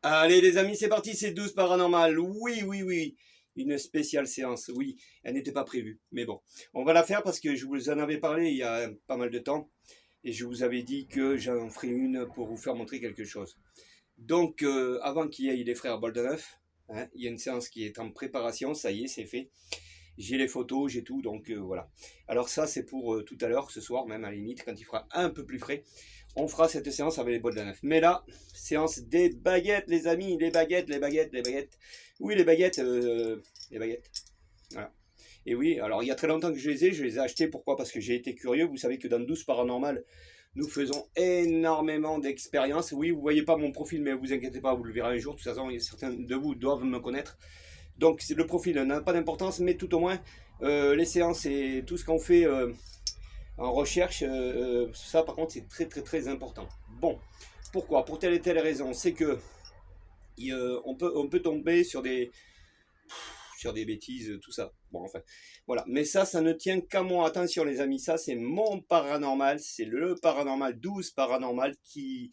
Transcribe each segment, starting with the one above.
Allez les amis, c'est parti, c'est 12 paranormal. Oui, oui, oui. Une spéciale séance, oui. Elle n'était pas prévue. Mais bon, on va la faire parce que je vous en avais parlé il y a pas mal de temps. Et je vous avais dit que j'en ferai une pour vous faire montrer quelque chose. Donc, avant qu'il y ait les frères Boldeneuf, hein, il y a une séance qui est en préparation. Ça y est, c'est fait. J'ai les photos, j'ai tout, donc voilà. Alors ça, c'est pour tout à l'heure, ce soir, même à la limite, quand il fera un peu plus frais. On fera cette séance avec les bols de neuf. Mais là, séance des baguettes, les amis, les baguettes, les baguettes, les baguettes. Oui, les baguettes, les baguettes. Voilà. Et oui, alors il y a très longtemps que je les ai achetées. Pourquoi? Parce que j'ai été curieux. Vous savez que dans 12 Paranormal, nous faisons énormément d'expériences. Oui, vous voyez pas mon profil, mais vous inquiétez pas, vous le verrez un jour. De toute façon, certains de vous doivent me connaître. Donc le profil n'a pas d'importance, mais tout au moins, les séances et tout ce qu'on fait en recherche, ça par contre c'est très très très important. Bon, pourquoi? Pour telle et telle raison, c'est que on peut tomber sur des bêtises, tout ça. Bon, enfin, voilà. Mais ça ne tient qu'à moi. Attention, les amis, ça, c'est mon paranormal. C'est le paranormal 12 paranormal qui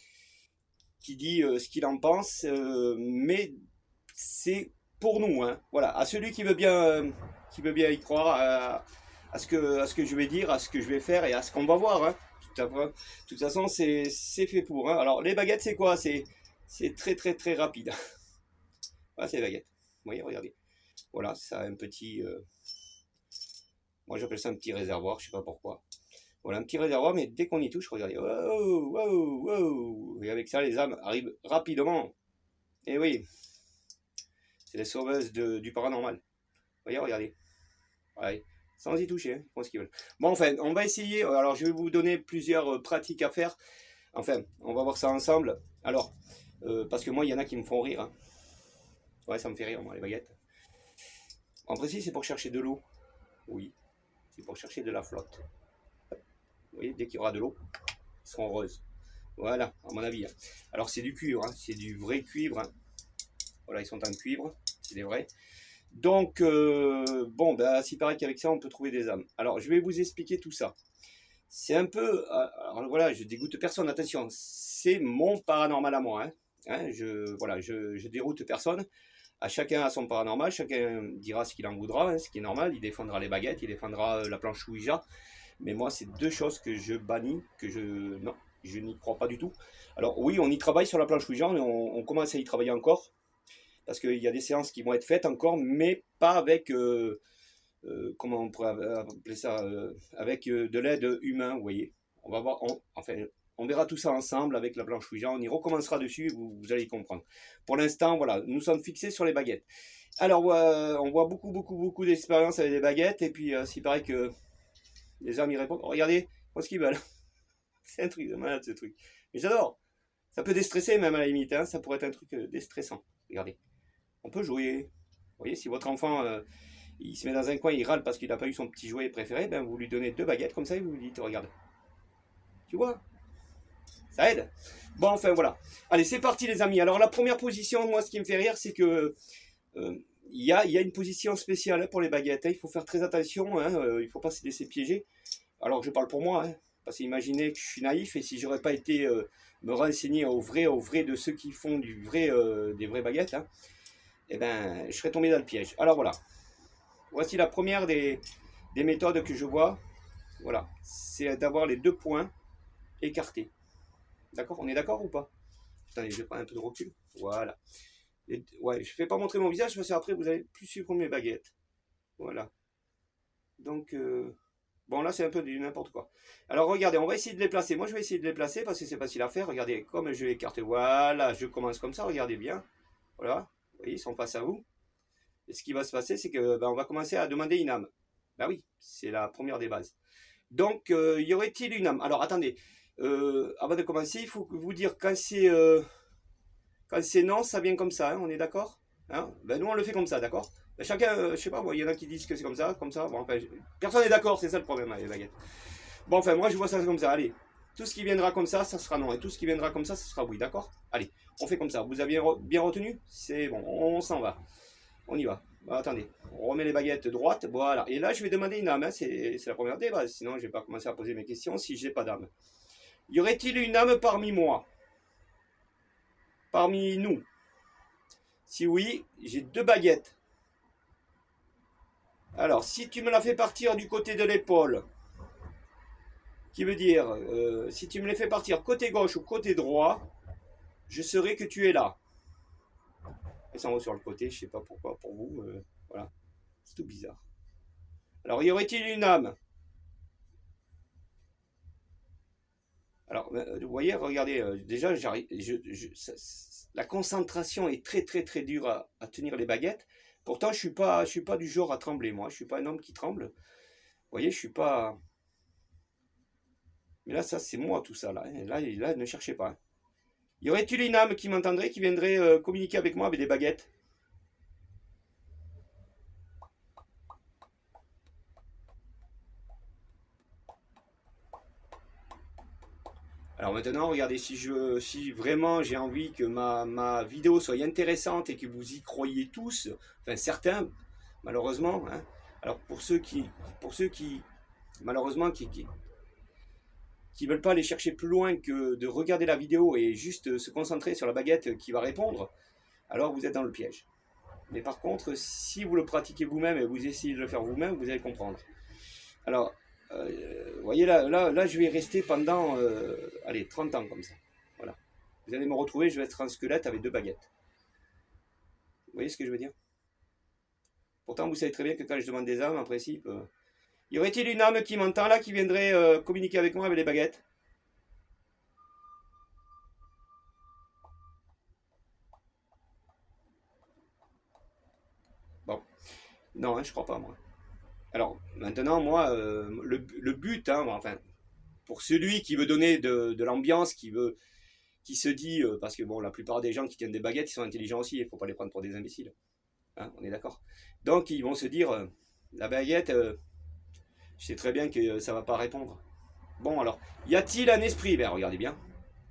dit ce qu'il en pense. Mais c'est pour nous, hein. Voilà. À celui qui veut bien y croire, à ce que je vais dire, à ce que je vais faire et à ce qu'on va voir, hein. De toute façon, c'est fait pour, hein. Alors, les baguettes, c'est quoi? C'est très, très, très rapide. Ah, c'est les baguettes. Vous voyez, regardez. Voilà, ça a un petit. Moi, j'appelle ça un petit réservoir, je sais pas pourquoi. Voilà, un petit réservoir, mais dès qu'on y touche, regardez. Wow, wow, wow. Et avec ça, les âmes arrivent rapidement. Et oui, c'est les sauveuses du paranormal. Vous voyez, regardez. Ouais, sans y toucher, hein, ils font ce qu'ils veulent. Bon, enfin, on va essayer. Alors, je vais vous donner plusieurs pratiques à faire. Enfin, on va voir ça ensemble. Alors, parce que moi, il y en a qui me font rire, hein. Ouais, ça me fait rire, moi, les baguettes. En précis, c'est pour chercher de l'eau. Oui, c'est pour chercher de la flotte. Vous voyez, dès qu'il y aura de l'eau, ils seront roses. Voilà, à mon avis, hein. Alors, c'est du cuivre, hein, c'est du vrai cuivre, hein. Voilà, ils sont en cuivre, c'est des vrais. Donc, bon, bah, s'il paraît qu'avec ça, on peut trouver des âmes. Alors, je vais vous expliquer tout ça. C'est un peu. Alors voilà, je dégoûte personne, attention, c'est mon paranormal à moi, hein. Hein, voilà, je déroute personne. À chacun a son paranormal, chacun dira ce qu'il en voudra, hein, ce qui est normal. Il défendra les baguettes, il défendra la planche Ouija. Mais moi, c'est deux choses que je bannis, que je. Non, je n'y crois pas du tout. Alors, oui, on y travaille sur la planche Ouija, on commence à y travailler encore. Parce qu'il y a des séances qui vont être faites encore, mais pas avec. Comment on pourrait appeler ça, avec de l'aide humain, vous voyez. On va voir, enfin, on verra tout ça ensemble avec la planche Ouija, on y recommencera dessus, vous allez y comprendre. Pour l'instant, voilà, nous sommes fixés sur les baguettes. Alors, on voit beaucoup, beaucoup, beaucoup d'expériences avec les baguettes, et puis s'il paraît que les hommes y répondent, oh, regardez, ce qu'ils veulent. C'est un truc de malade ce truc. Mais j'adore. Ça peut déstresser même à la limite, hein. Ça pourrait être un truc déstressant. Regardez, on peut jouer. Vous voyez, si votre enfant il se met dans un coin, il râle parce qu'il n'a pas eu son petit jouet préféré, ben vous lui donnez deux baguettes comme ça et vous lui dites regarde. Tu vois, ça aide. Bon, enfin voilà. Allez, c'est parti les amis. Alors la première position, moi ce qui me fait rire, c'est que il y a une position spéciale, hein, pour les baguettes, hein. Il faut faire très attention, hein, il ne faut pas se laisser piéger. Alors je parle pour moi, hein, parce que imaginez que je suis naïf et si j'aurais pas été me renseigner au vrai de ceux qui font des vraies baguettes, hein, eh ben je serais tombé dans le piège. Alors voilà. Voici la première des méthodes que je vois. Voilà, c'est d'avoir les deux points écartés. D'accord? On est d'accord ou pas? Attendez, je vais prendre un peu de recul. Voilà. Ouais, je ne vais pas montrer mon visage parce qu'après vous allez plus suivre mes baguettes. Voilà. Donc, bon là c'est un peu du n'importe quoi. Alors regardez, on va essayer de les placer. Moi je vais essayer de les placer parce que c'est facile à faire. Regardez, comme je vais écarter. Voilà, je commence comme ça, regardez bien. Voilà, vous voyez, ils sont face à vous. Et ce qui va se passer, c'est que on va commencer à demander une âme. Bah oui, c'est la première des bases. Donc, y aurait-il une âme? Alors, attendez. Avant de commencer, il faut vous dire quand c'est non, ça vient comme ça, hein, on est d'accord? Hein, ben, nous, on le fait comme ça, d'accord? Ben, chacun, je sais pas, il y en a qui disent que c'est comme ça, comme ça. Bon, enfin, personne n'est d'accord, c'est ça le problème, les baguettes. Bon, enfin, moi, je vois ça comme ça. Allez, tout ce qui viendra comme ça sera non. Et tout ce qui viendra comme ça sera oui, d'accord? Allez, on fait comme ça. Vous avez bien retenu? C'est bon, on s'en va. On y va. Attendez, on remet les baguettes droites, voilà. Et là, je vais demander une âme, hein. C'est la première des bases, sinon je vais pas commencer à poser mes questions si j'ai pas d'âme. Y aurait-il une âme parmi moi? Parmi nous? Si oui, j'ai 2 baguettes. Alors, si tu me la fais partir du côté de l'épaule, qui veut dire, si tu me les fais partir côté gauche ou côté droit, je saurai que tu es là. Et ça en haut sur le côté, je sais pas pourquoi, pour vous, voilà, c'est tout bizarre. Alors, y aurait-il une âme? Alors, vous voyez, regardez, déjà, la concentration est très très très dure à tenir les baguettes. Pourtant, je suis pas du genre à trembler, moi. Je suis pas un homme qui tremble. Vous voyez, je suis pas. Mais là, ça, c'est moi tout ça là. Hein. Là, ne cherchez pas. Hein. Y aurait-il une âme qui m'entendrait, qui viendrait communiquer avec moi avec des baguettes? Alors maintenant, regardez, si vraiment j'ai envie que ma vidéo soit intéressante et que vous y croyez tous, enfin certains, malheureusement, hein, alors pour ceux qui malheureusement, qui veulent pas aller chercher plus loin que de regarder la vidéo et juste se concentrer sur la baguette qui va répondre, alors vous êtes dans le piège. Mais par contre, si vous le pratiquez vous-même et vous essayez de le faire vous-même, vous allez comprendre. Alors, vous voyez là, je vais rester pendant, allez, 30 ans comme ça. Voilà. Vous allez me retrouver, je vais être un squelette avec 2 baguettes. Vous voyez ce que je veux dire? Pourtant, vous savez très bien que quand je demande des âmes, en principe, y aurait-il une âme qui m'entend là, qui viendrait communiquer avec moi avec les baguettes? Bon, non, hein, je crois pas, moi. Alors, maintenant, moi, le but, hein, enfin, pour celui qui veut donner de l'ambiance, qui se dit, parce que bon, la plupart des gens qui tiennent des baguettes, ils sont intelligents aussi, il ne faut pas les prendre pour des imbéciles. Hein, on est d'accord. Donc, ils vont se dire, la baguette, je sais très bien que ça ne va pas répondre. Bon, alors, y a-t-il un esprit? Ben, regardez bien.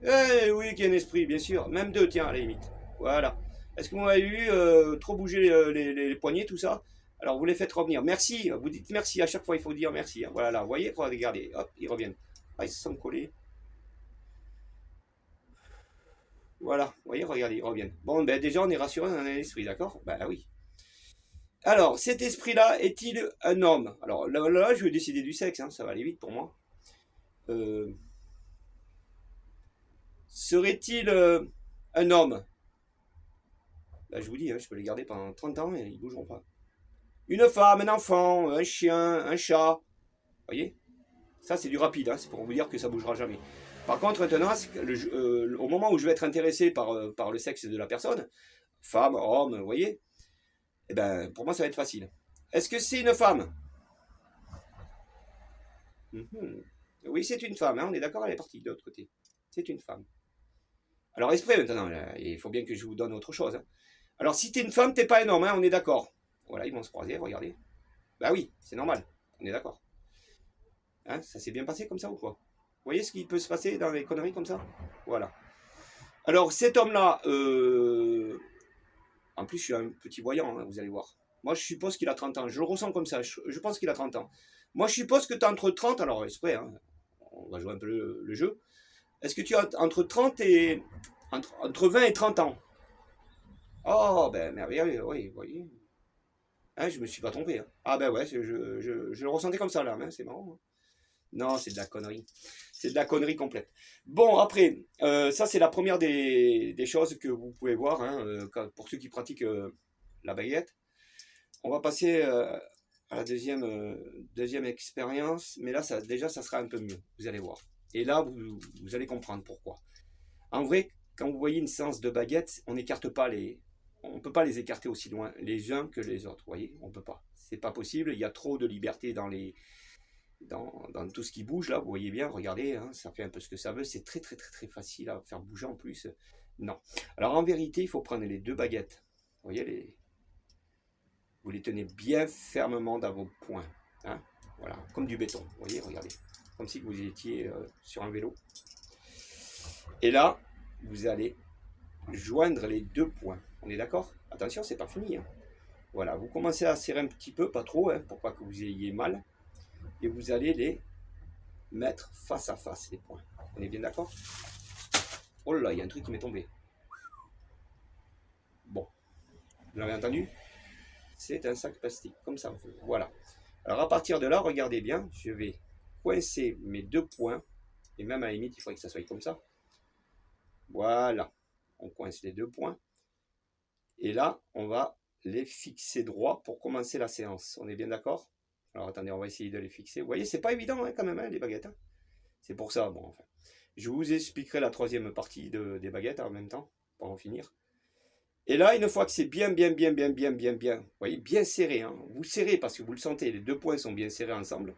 Eh oui, qu'il y a un esprit, bien sûr. Même 2, tiens, à la limite. Voilà. Est-ce que vous m'avez vu trop bouger les poignets, tout ça? Alors, vous les faites revenir. Merci. Vous dites merci. À chaque fois, il faut dire merci. Hein. Voilà, là. Vous voyez? Regardez. Hop, ils reviennent. Ah, ils se sont collés. Voilà. Vous voyez? Regardez, ils reviennent. Bon, ben, déjà, on est rassuré dans un esprit, d'accord? Ben oui. Alors, cet esprit-là est-il un homme? Alors, là, je vais décider du sexe. Hein. Ça va aller vite pour moi. Euh, Serait-il un homme? Là, je vous dis, hein, je peux les garder pendant 30 ans et ils ne bougeront pas. Une femme, un enfant, un chien, un chat. Vous voyez? Ça, c'est du rapide, hein, c'est pour vous dire que ça ne bougera jamais. Par contre, maintenant, au moment où je vais être intéressé par le sexe de la personne, femme, homme, vous voyez, eh ben, pour moi, ça va être facile. Est-ce que c'est une femme? Mhm. Oui, c'est une femme, hein, on est d'accord, elle est partie de l'autre côté. C'est une femme. Alors, esprit maintenant, là, il faut bien que je vous donne autre chose. Hein. Alors, si t'es une femme, t'es pas un homme, hein, on est d'accord. Voilà, ils vont se croiser, regardez. Bah oui, c'est normal, on est d'accord. Hein, ça s'est bien passé comme ça ou quoi? Vous voyez ce qui peut se passer dans les conneries comme ça? Voilà. Alors cet homme-là, en plus je suis un petit voyant, hein, vous allez voir. Moi je suppose qu'il a 30 ans, je le ressens comme ça, je pense qu'il a 30 ans. Moi je suppose que tu as entre 30, alors exprès, hein, on va jouer un peu le jeu. Est-ce que tu as entre 30 et... entre 20 et 30 ans? Oh ben merveilleux, oui, vous voyez. Hein, je me suis pas trompé. Hein. Ah ben ouais, je le ressentais comme ça là, hein, c'est marrant. Hein. Non, c'est de la connerie. C'est de la connerie complète. Bon, après, ça c'est la première des choses que vous pouvez voir hein, pour ceux qui pratiquent la baguette. On va passer à la deuxième expérience, mais là déjà ça sera un peu mieux, vous allez voir. Et là, vous allez comprendre pourquoi. En vrai, quand vous voyez une séance de baguette, on n'écarte pas on ne peut pas les écarter aussi loin les uns que les autres, vous voyez, on ne peut pas. C'est pas possible, il y a trop de liberté dans tout ce qui bouge là, vous voyez bien, regardez, hein, ça fait un peu ce que ça veut, c'est très très très très facile à faire bouger en plus. Non. Alors en vérité, il faut prendre les 2 baguettes. Vous voyez, vous les tenez bien fermement dans vos poings. Hein, voilà, comme du béton. Vous voyez, regardez. Comme si vous étiez sur un vélo. Et là, vous allez joindre les 2 points. On est d'accord? Attention, c'est pas fini. Hein. Voilà, vous commencez à serrer un petit peu, pas trop, hein, pour pas que vous ayez mal. Et vous allez les mettre face à face, les points. On est bien d'accord? Oh là, il y a un truc qui m'est tombé. Bon. Vous l'avez entendu? C'est un sac plastique, comme ça. Voilà. Alors à partir de là, regardez bien, je vais coincer mes 2 points, et même à la limite, il faudrait que ça soit comme ça. Voilà. On coince les 2 points. Et là, on va les fixer droit pour commencer la séance. On est bien d'accord? Alors attendez, on va essayer de les fixer. Vous voyez, c'est pas évident hein, quand même, hein, les baguettes. Hein. C'est pour ça, bon, enfin. Je vous expliquerai la troisième partie des baguettes en même temps, pour en finir. Et là, une fois que c'est bien, vous voyez, bien serré, hein, vous serrez parce que vous le sentez, les 2 points sont bien serrés ensemble.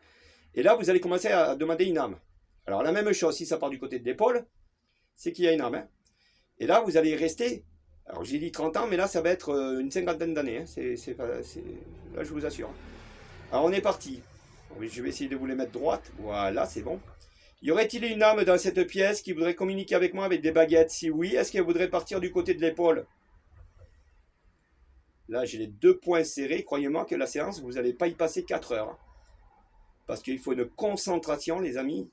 Et là, vous allez commencer à demander une âme. Alors la même chose, si ça part du côté de l'épaule, c'est qu'il y a une âme. Hein. Et là, vous allez rester, alors j'ai dit 30 ans, mais là, ça va être une cinquantaine d'années. Hein. Là, je vous assure. Alors on est parti. Je vais essayer de vous les mettre droites. Voilà, c'est bon. Y aurait-il une âme dans cette pièce qui voudrait communiquer avec moi avec des baguettes? Si oui, est-ce qu'elle voudrait partir du côté de l'épaule? Là, j'ai les 2 points serrés. Croyez-moi que la séance, vous n'allez pas y passer 4 heures. Parce qu'il faut une concentration, les amis.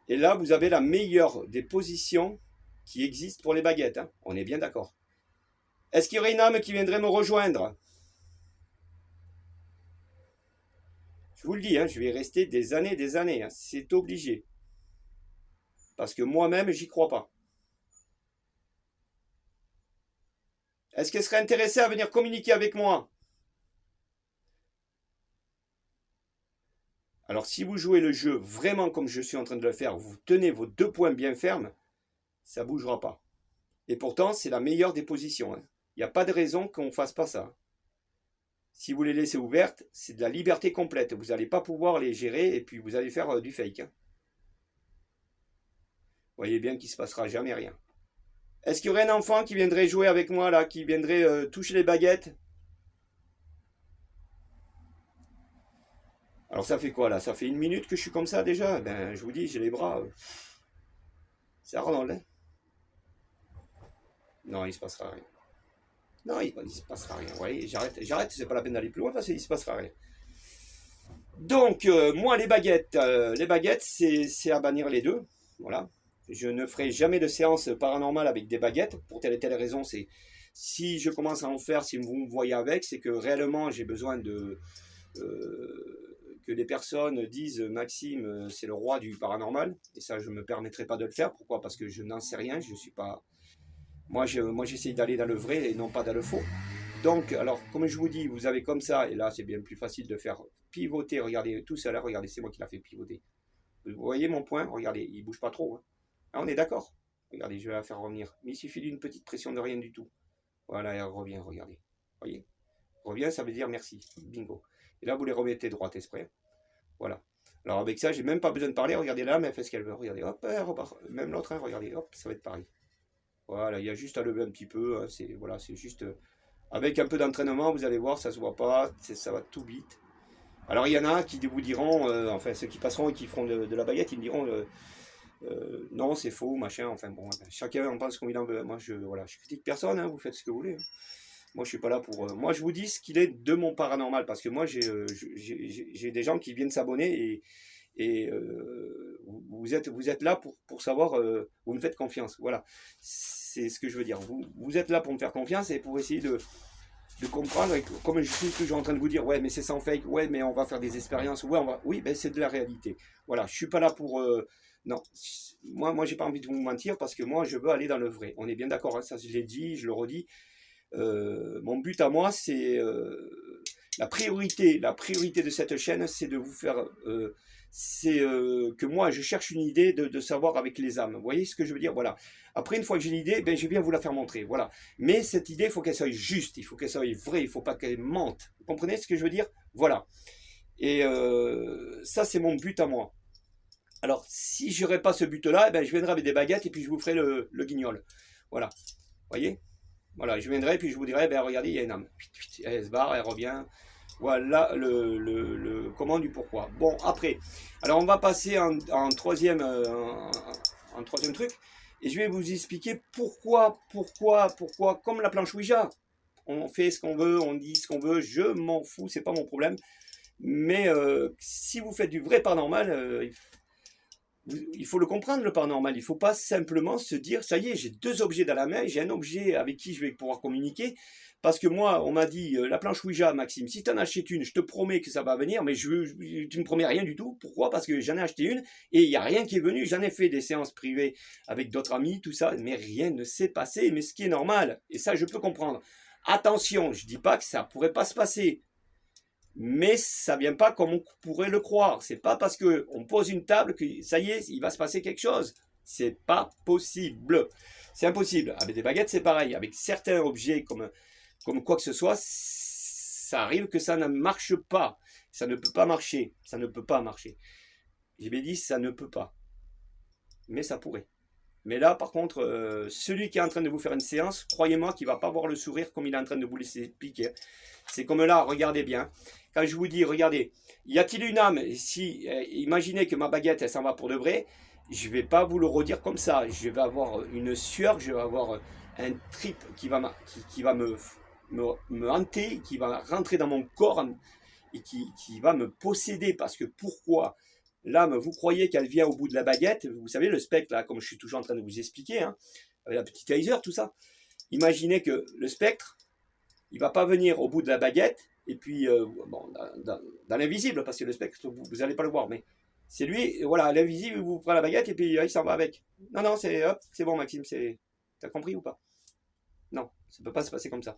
Et là, vous avez la meilleure des positions qui existent pour les baguettes. Hein. On est bien d'accord. Est-ce qu'il y aurait une âme qui viendrait me rejoindre? Je vous le dis, hein, je vais rester des années. Hein. C'est obligé. Parce que moi-même, j'y crois pas. Est-ce qu'elle serait intéressée à venir communiquer avec moi? Alors si vous jouez le jeu vraiment comme je suis en train de le faire, vous tenez vos 2 points bien fermes, ça ne bougera pas. Et pourtant, c'est la meilleure des positions. Hein. Il n'y a pas de raison qu'on ne fasse pas ça. Si vous les laissez ouvertes, c'est de la liberté complète. Vous n'allez pas pouvoir les gérer et puis vous allez faire du fake. Hein. Vous voyez bien qu'il ne se passera jamais rien. Est-ce qu'il y aurait un enfant qui viendrait jouer avec moi là, qui viendrait toucher les baguettes? Alors ça fait quoi là? Ça fait 1 minute que je suis comme ça déjà? Ben je vous dis, j'ai les bras. C'est Arnold. Hein. Non, il se passera rien. Non, il se passera rien. Vous voyez, j'arrête, c'est pas la peine d'aller plus loin parce qu'il se passera rien. Donc, moi, les baguettes, c'est à bannir les deux. Voilà. Je ne ferai jamais de séance paranormale avec des baguettes, pour telle et telle raison. C'est si je commence à en faire, si vous me voyez avec, c'est que réellement j'ai besoin que les personnes disent Maxime, c'est le roi du paranormal. Et ça, je ne me permettrai pas de le faire. Pourquoi? Parce que je n'en sais rien. Je suis pas. Moi, j'essaie d'aller dans le vrai et non pas dans le faux. Donc, alors, comme je vous dis, vous avez comme ça, et là, c'est bien plus facile de faire pivoter. Regardez, tout ça là, regardez, c'est moi qui l'a fait pivoter. Vous voyez mon point? Regardez, il ne bouge pas trop. Hein. Ah, on est d'accord? Regardez, je vais la faire revenir. Mais il suffit d'une petite pression de rien du tout. Voilà, elle revient, regardez. Voyez? Revient, ça veut dire merci. Bingo. Et là, vous les remettez droite exprès. Voilà. Alors, avec ça, j'ai même pas besoin de parler. Regardez là, mais elle fait ce qu'elle veut. Regardez, hop, elle repart. Même l'autre, hein, regardez, hop, ça va être pareil. Voilà, il y a juste à lever un petit peu. Hein, c'est juste. Avec un peu d'entraînement, vous allez voir, ça se voit pas. Ça va tout vite. Alors, il y en a qui vous diront, enfin, ceux qui passeront et qui feront de la baguette, ils me diront. Non, c'est faux, machin, enfin bon, chacun en pense comme il en veut. Moi, voilà, je critique personne, hein, vous faites ce que vous voulez. Hein. Moi, je suis pas là pour. Moi, je vous dis ce qu'il est de mon paranormal, parce que moi, j'ai des gens qui viennent s'abonner et vous êtes là pour savoir, vous me faites confiance. Voilà, c'est ce que je veux dire. Vous êtes là pour me faire confiance et pour essayer de comprendre, et comme je suis toujours en train de vous dire, ouais, mais c'est sans fake, ouais, mais on va faire des expériences, ouais, oui, ben c'est de la réalité. Voilà, je suis pas là pour. Non, moi j'ai pas envie de vous mentir parce que moi je veux aller dans le vrai. On est bien d'accord, hein, ça je l'ai dit, je le redis. Mon but à moi, c'est la priorité de cette chaîne, c'est de vous faire. C'est que moi je cherche une idée de savoir avec les âmes. Vous voyez ce que je veux dire? Voilà. Après, une fois que j'ai l'idée, ben, je viens vous la faire montrer. Voilà. Mais cette idée, il faut qu'elle soit juste, il faut qu'elle soit vraie, il ne faut pas qu'elle mente. Vous comprenez ce que je veux dire? Voilà. Et ça, c'est mon but à moi. Alors, si je n'aurais pas ce but-là, ben, je viendrai avec des baguettes et puis je vous ferai le guignol. Voilà. Vous voyez? Voilà, je viendrai et puis je vous dirai, ben regardez, il y a une âme. Elle se barre, elle revient. Voilà le comment du pourquoi. Bon, après, alors on va passer en troisième truc. Et je vais vous expliquer pourquoi, comme la planche Ouija. On fait ce qu'on veut, on dit ce qu'on veut, je m'en fous, c'est pas mon problème. Mais si vous faites du vrai paranormal, Il faut le comprendre, le paranormal. Il ne faut pas simplement se dire, ça y est, j'ai 2 objets dans la main, j'ai un objet avec qui je vais pouvoir communiquer. Parce que moi, on m'a dit, la planche Ouija, Maxime, si tu en achètes une, je te promets que ça va venir, mais tu ne me promets rien du tout. Pourquoi? Parce que j'en ai acheté une et il n'y a rien qui est venu. J'en ai fait des séances privées avec d'autres amis, tout ça, mais rien ne s'est passé. Mais ce qui est normal, et ça, je peux comprendre. Attention, je ne dis pas que ça ne pourrait pas se passer. Mais ça vient pas comme on pourrait le croire. C'est pas parce que on pose une table que ça y est, il va se passer quelque chose. C'est pas possible. C'est impossible. Avec des baguettes, c'est pareil. Avec certains objets comme quoi que ce soit, ça arrive que ça ne marche pas. Ça ne peut pas marcher. Ça ne peut pas marcher. J'ai bien dit ça ne peut pas. Mais ça pourrait. Mais là, par contre, celui qui est en train de vous faire une séance, croyez-moi qu'il ne va pas voir le sourire comme il est en train de vous laisser piquer. C'est comme là, regardez bien. Quand je vous dis, regardez, y a-t-il une âme? Si, imaginez que ma baguette, elle s'en va pour de vrai, je ne vais pas vous le redire comme ça. Je vais avoir une sueur, je vais avoir un trip qui va me hanter, qui va rentrer dans mon corps et qui va me posséder. Parce que pourquoi? L'âme, vous croyez qu'elle vient au bout de la baguette, vous savez, le spectre, là, comme je suis toujours en train de vous expliquer, hein, avec la petite taser, tout ça. Imaginez que le spectre, il ne va pas venir au bout de la baguette, et puis, bon, dans l'invisible, parce que le spectre, vous n'allez pas le voir, mais c'est lui, voilà, l'invisible, il vous prend la baguette, et puis il s'en va avec. Non, c'est bon, Maxime, t'as compris ou pas? Non, ça ne peut pas se passer comme ça.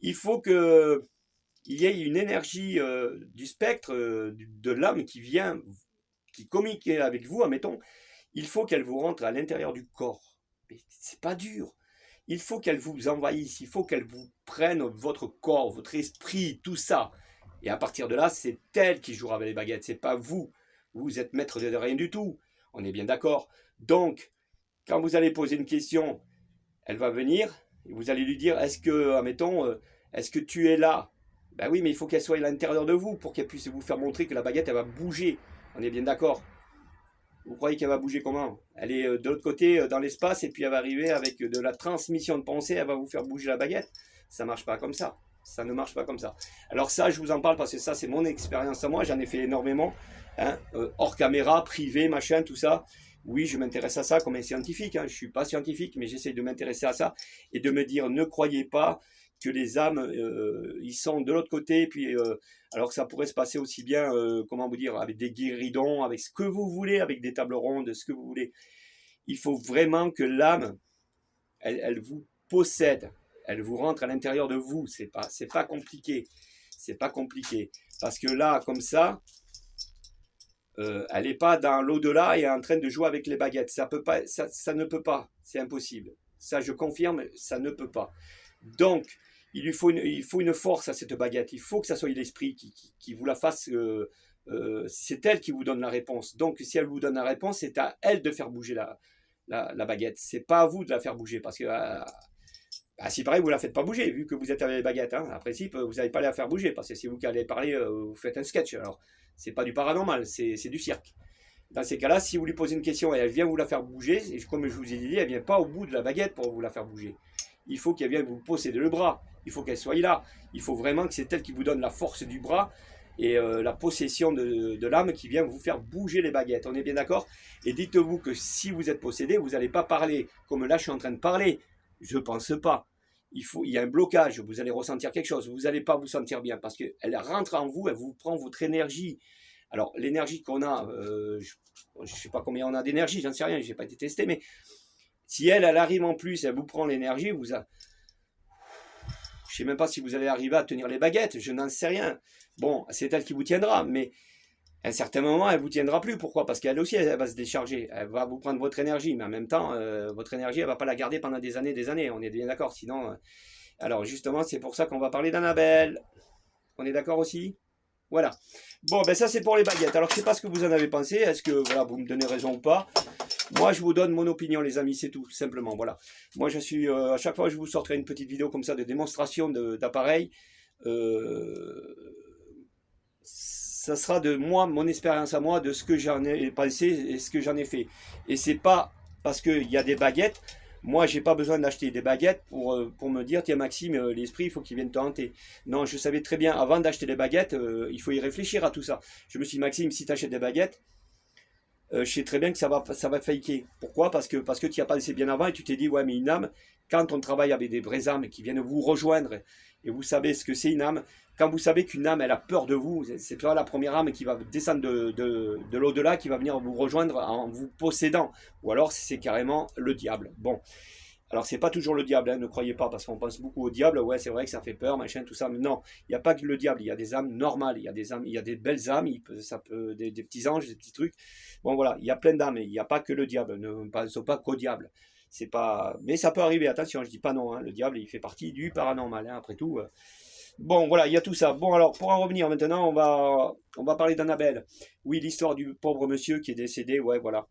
Il faut qu'il y ait une énergie du spectre, de l'âme qui vient, qui communique avec vous, admettons, il faut qu'elle vous rentre à l'intérieur du corps. Mais c'est pas dur. Il faut qu'elle vous envahisse, il faut qu'elle vous prenne votre corps, votre esprit, tout ça. Et à partir de là, c'est elle qui jouera avec les baguettes, c'est pas vous. Vous êtes maître de rien du tout. On est bien d'accord. Donc, quand vous allez poser une question, elle va venir, et vous allez lui dire, est-ce que, admettons, est-ce que tu es là? Ben oui, mais il faut qu'elle soit à l'intérieur de vous pour qu'elle puisse vous faire montrer que la baguette, elle va bouger. On est bien d'accord. Vous croyez qu'elle va bouger comment? Elle est de l'autre côté dans l'espace et puis elle va arriver avec de la transmission de pensée, elle va vous faire bouger la baguette. Ça ne marche pas comme ça. Ça ne marche pas comme ça. Alors ça, je vous en parle parce que ça, c'est mon expérience à moi. J'en ai fait énormément. Hein, hors caméra, privé, machin, tout ça. Oui, je m'intéresse à ça comme un scientifique. Hein. Je ne suis pas scientifique, mais j'essaie de m'intéresser à ça et de me dire, ne croyez pas que les âmes, ils sont de l'autre côté, puis alors que ça pourrait se passer aussi bien, comment vous dire, avec des guéridons, avec ce que vous voulez, avec des tables rondes, ce que vous voulez. Il faut vraiment que l'âme, elle vous possède, elle vous rentre à l'intérieur de vous. C'est pas compliqué, c'est pas compliqué, parce que là, comme ça, elle n'est pas dans l'au-delà et en train de jouer avec les baguettes. Ça ne peut pas, c'est impossible. Ça, je confirme, ça ne peut pas. Donc, il faut une force à cette baguette. Il faut que ça soit l'esprit qui vous la fasse. C'est elle qui vous donne la réponse. Donc, si elle vous donne la réponse, c'est à elle de faire bouger la baguette. C'est pas à vous de la faire bouger. Parce que, si pareil, vous ne la faites pas bouger, vu que vous êtes avec les baguettes. Hein. En principe, vous n'allez pas la faire bouger. Parce que si vous allez parler, vous faites un sketch. Alors, c'est pas du paranormal, c'est du cirque. Dans ces cas-là, si vous lui posez une question et elle vient vous la faire bouger, et comme je vous ai dit, elle ne vient pas au bout de la baguette pour vous la faire bouger. Il faut qu'elle vienne vous posséder le bras. Il faut qu'elle soit là. Il faut vraiment que c'est elle qui vous donne la force du bras et la possession de l'âme qui vient vous faire bouger les baguettes. On est bien d'accord? Et dites-vous que si vous êtes possédé, vous n'allez pas parler comme là je suis en train de parler. Je ne pense pas. Il y a un blocage. Vous allez ressentir quelque chose. Vous n'allez pas vous sentir bien parce qu'elle rentre en vous, elle vous prend votre énergie. Alors, l'énergie qu'on a, je ne sais pas combien on a d'énergie, j'en sais rien, je n'ai pas été testé, mais si elle arrive en plus, elle vous prend l'énergie, je ne sais même pas si vous allez arriver à tenir les baguettes, je n'en sais rien. Bon, c'est elle qui vous tiendra, mais à un certain moment, elle ne vous tiendra plus. Pourquoi? Parce qu'elle aussi, elle va se décharger, elle va vous prendre votre énergie, mais en même temps, votre énergie, elle ne va pas la garder pendant des années, on est bien d'accord, sinon... alors justement, c'est pour ça qu'on va parler d'Annabelle. On est d'accord aussi? Voilà. Bon, ben ça c'est pour les baguettes. Alors je ne sais pas ce que vous en avez pensé. Est-ce que voilà, vous me donnez raison ou pas? Moi je vous donne mon opinion les amis, c'est tout, simplement. Voilà. Moi je suis, à chaque fois je vous sortirai une petite vidéo comme ça de démonstration d'appareil. Ça sera de moi, mon expérience à moi, de ce que j'en ai pensé et ce que j'en ai fait. Et c'est pas parce qu'il y a des baguettes. Moi, j'ai pas besoin d'acheter des baguettes pour me dire, tiens Maxime, l'esprit, il faut qu'il vienne te hanter. Non, je savais très bien, avant d'acheter des baguettes, il faut y réfléchir à tout ça. Je me suis dit, Maxime, si tu achètes des baguettes, je sais très bien que ça va faker. Pourquoi? Parce que tu n'y as pas laissé bien avant et tu t'es dit, ouais, mais une âme, quand on travaille avec des vraies âmes qui viennent vous rejoindre, et vous savez ce que c'est une âme, quand vous savez qu'une âme, elle a peur de vous, c'est pas la première âme qui va descendre de l'au-delà, qui va venir vous rejoindre en vous possédant. Ou alors, c'est carrément le diable. Bon. Alors, c'est pas toujours le diable, hein, ne croyez pas, parce qu'on pense beaucoup au diable. Ouais, c'est vrai que ça fait peur, machin, tout ça. Mais non, il n'y a pas que le diable. Il y a des âmes normales. Il y a des âmes, il y a des belles âmes. Ça peut des petits anges, des petits trucs. Bon, voilà, il y a plein d'âmes. Il n'y a pas que le diable. Ne pensons pas qu'au diable. C'est pas. Mais ça peut arriver. Attention, je dis pas non. Hein, le diable, il fait partie du paranormal. Hein, après tout. Bon, voilà, il y a tout ça. Bon, alors, pour en revenir maintenant, on va parler d'Annabelle. Oui, l'histoire du pauvre monsieur qui est décédé. Ouais, voilà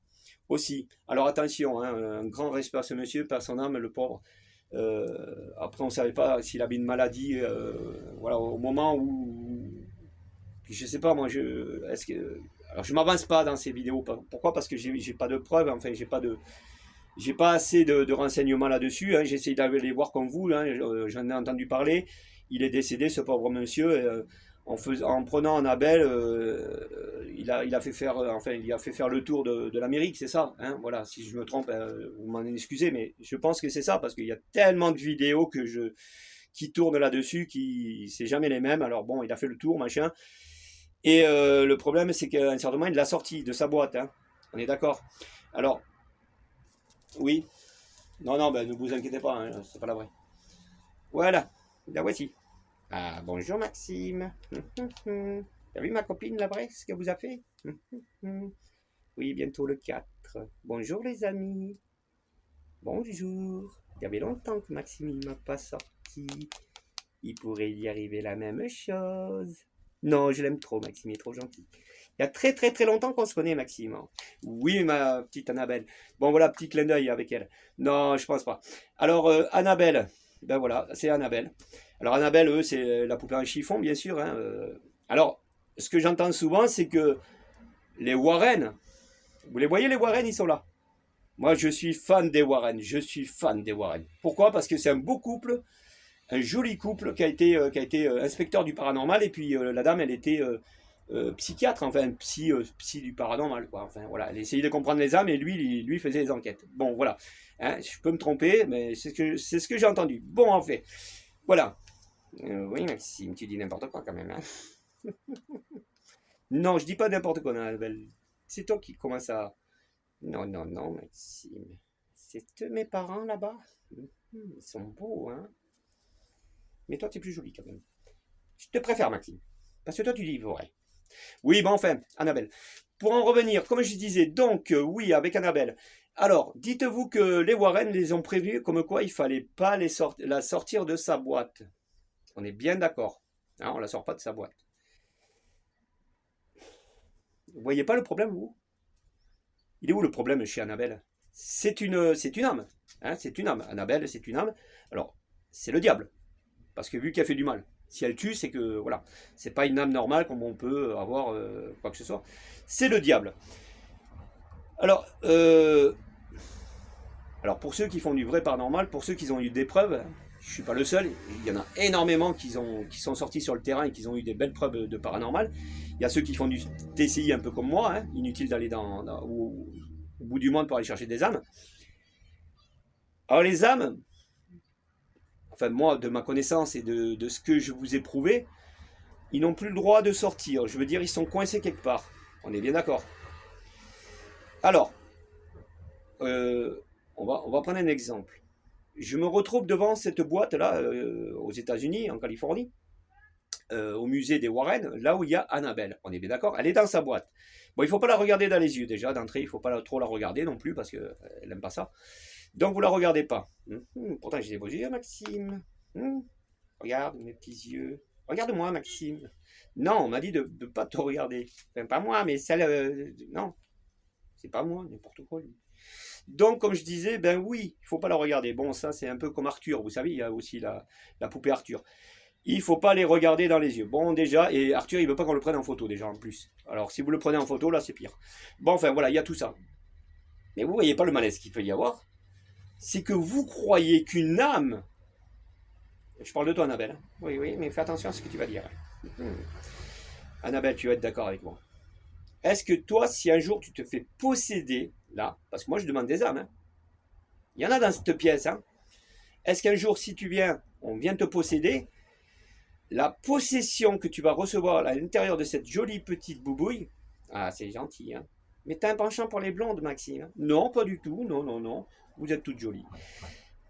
aussi. Alors attention, hein, un grand respect à ce monsieur, par son âme, le pauvre. Après, on ne savait pas s'il avait une maladie. Voilà, au moment où, je sais pas, moi, est-ce que, alors je m'avance pas dans ces vidéos. Pourquoi? Parce que j'ai pas de preuves. Enfin, j'ai pas assez de renseignements là-dessus. Hein. J'essaie d'aller les voir comme vous. Hein. J'en ai entendu parler. Il est décédé, ce pauvre monsieur. En prenant Annabelle, il a fait faire, enfin, il a fait faire le tour de l'Amérique, c'est ça. Hein, voilà, si je me trompe, vous m'en excusez, mais je pense que c'est ça parce qu'il y a tellement de vidéos qui tournent là-dessus, qui c'est jamais les mêmes. Alors bon, il a fait le tour, machin. Et le problème, c'est qu'à un certain moment, il l'a sorti de sa boîte. Hein. On est d'accord. Alors, oui. Non, non, ben, ne vous inquiétez pas, hein, c'est pas la vraie. Voilà, la voici. Ah, bonjour Maxime. T'as vu ma copine la vraie, ce qu'elle vous a fait? Oui, bientôt le 4. Bonjour les amis. Bonjour. Il y avait longtemps que Maxime ne m'a pas sorti. Il pourrait y arriver la même chose. Non, je l'aime trop, Maxime, il est trop gentil. Il y a très très très longtemps qu'on se connaît, Maxime. Oui, ma petite Annabelle. Bon, voilà, petit clin d'œil avec elle. Non, je pense pas. Alors, Annabelle. Ben voilà, c'est Annabelle. Alors, Annabelle, eux, c'est la poupée en chiffon, bien sûr. Hein. Alors, ce que j'entends souvent, c'est que les Warren, vous les voyez, les Warren, ils sont là. Moi, je suis fan des Warren. Je suis fan des Warren. Pourquoi? Parce que c'est un beau couple, un joli couple qui a été inspecteur du paranormal. Et puis, la dame, elle était psychiatre, enfin, psy du paranormal. Quoi. Enfin, voilà, elle essayait de comprendre les âmes et lui faisait les enquêtes. Bon, voilà. Hein, je peux me tromper, mais c'est ce que j'ai entendu. Bon, en fait. Voilà. Oui, Maxime, tu dis n'importe quoi quand même. Hein. Non, je dis pas n'importe quoi, Annabelle. C'est toi qui commence à. Non, non, non, Maxime. C'est eux mes parents là-bas. Ils sont beaux, hein. Mais toi, tu es plus jolie quand même. Je te préfère, Maxime. Parce que toi, tu dis vrai. Oui, bon, enfin, Annabelle. Pour en revenir, comme je disais, donc, oui, avec Annabelle. Alors, dites-vous que les Warren les ont prévenus comme quoi il fallait pas la sortir de sa boîte. On est bien d'accord. Hein, on la sort pas de sa boîte. Vous voyez pas le problème, vous? Il est où le problème chez Annabelle? C'est une âme. Hein, c'est une âme. Annabelle, c'est une âme. Alors, c'est le diable. Parce que vu qu'elle fait du mal, si elle tue, c'est que, voilà, c'est pas une âme normale comme on peut avoir quoi que ce soit. C'est le diable. Alors, alors, pour ceux qui font du vrai paranormal, pour ceux qui ont eu des preuves, je suis pas le seul, il y en a énormément qui sont sortis sur le terrain et qui ont eu des belles preuves de paranormal. Il y a ceux qui font du TCI un peu comme moi, hein, inutile d'aller au bout du monde pour aller chercher des âmes. Alors les âmes, enfin moi, de ma connaissance et de ce que je vous ai prouvé, ils n'ont plus le droit de sortir. Je veux dire, ils sont coincés quelque part. On est bien d'accord. Alors, on va prendre un exemple. Je me retrouve devant cette boîte-là, aux États-Unis, en Californie, au musée des Warren, là où il y a Annabelle. On est bien d'accord? Elle est dans sa boîte. Bon, il ne faut pas la regarder dans les yeux déjà, d'entrée, il ne faut pas trop la regarder non plus, parce qu'elle n'aime pas ça. Donc, vous ne la regardez pas. Pourtant, j'ai des beaux yeux, Maxime. Regarde mes petits yeux. Regarde-moi, Maxime. Non, on m'a dit de ne pas te regarder. Enfin, pas moi, mais celle... non, c'est pas moi, n'importe quoi, lui. Donc, comme je disais, ben oui, il faut pas la regarder. Bon, ça, c'est un peu comme Arthur. Vous savez, il y a aussi la poupée Arthur. Il faut pas les regarder dans les yeux. Bon, déjà, et Arthur, il veut pas qu'on le prenne en photo, déjà, en plus. Alors, si vous le prenez en photo, là, c'est pire. Bon, enfin, voilà, il y a tout ça. Mais vous voyez pas le malaise qu'il peut y avoir? C'est que vous croyez qu'une âme... Je parle de toi, Annabelle. Oui, oui, mais fais attention à ce que tu vas dire. Annabelle, tu vas être d'accord avec moi. est-ce que toi, si un jour tu te fais posséder, là, parce que moi je demande des âmes, hein, il y en a dans cette pièce, hein, est-ce qu'un jour, si tu viens, on vient te posséder, la possession que tu vas recevoir à l'intérieur de cette jolie petite boubouille, ah c'est gentil, hein, mais t'as un penchant pour les blondes, Maxime? Non, pas du tout, non, non, non, vous êtes toutes jolies.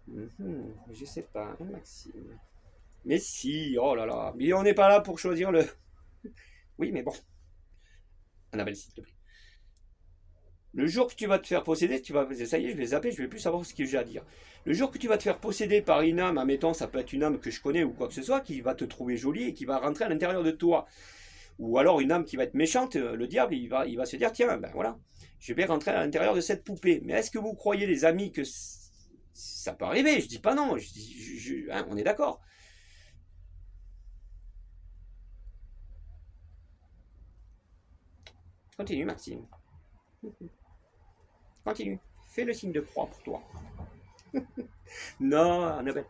Je sais pas, hein, Maxime. Mais si, oh là là, mais on n'est pas là pour choisir le... Oui, mais bon, Annabelle, s'il te plaît. Le jour que tu vas te faire posséder, tu vas, ça y est, je vais zapper, je vais plus savoir ce que j'ai à dire. Le jour que tu vas te faire posséder par une âme, admettons, ça peut être une âme que je connais ou quoi que ce soit, qui va te trouver jolie et qui va rentrer à l'intérieur de toi. Ou alors une âme qui va être méchante, le diable, il va se dire, tiens, ben voilà, je vais rentrer à l'intérieur de cette poupée. Mais est-ce que vous croyez, les amis, que ça peut arriver? Je dis pas non, hein, on est d'accord. Continue, Maxime. Continue. Fais le signe de croix pour toi. Non, Annabelle.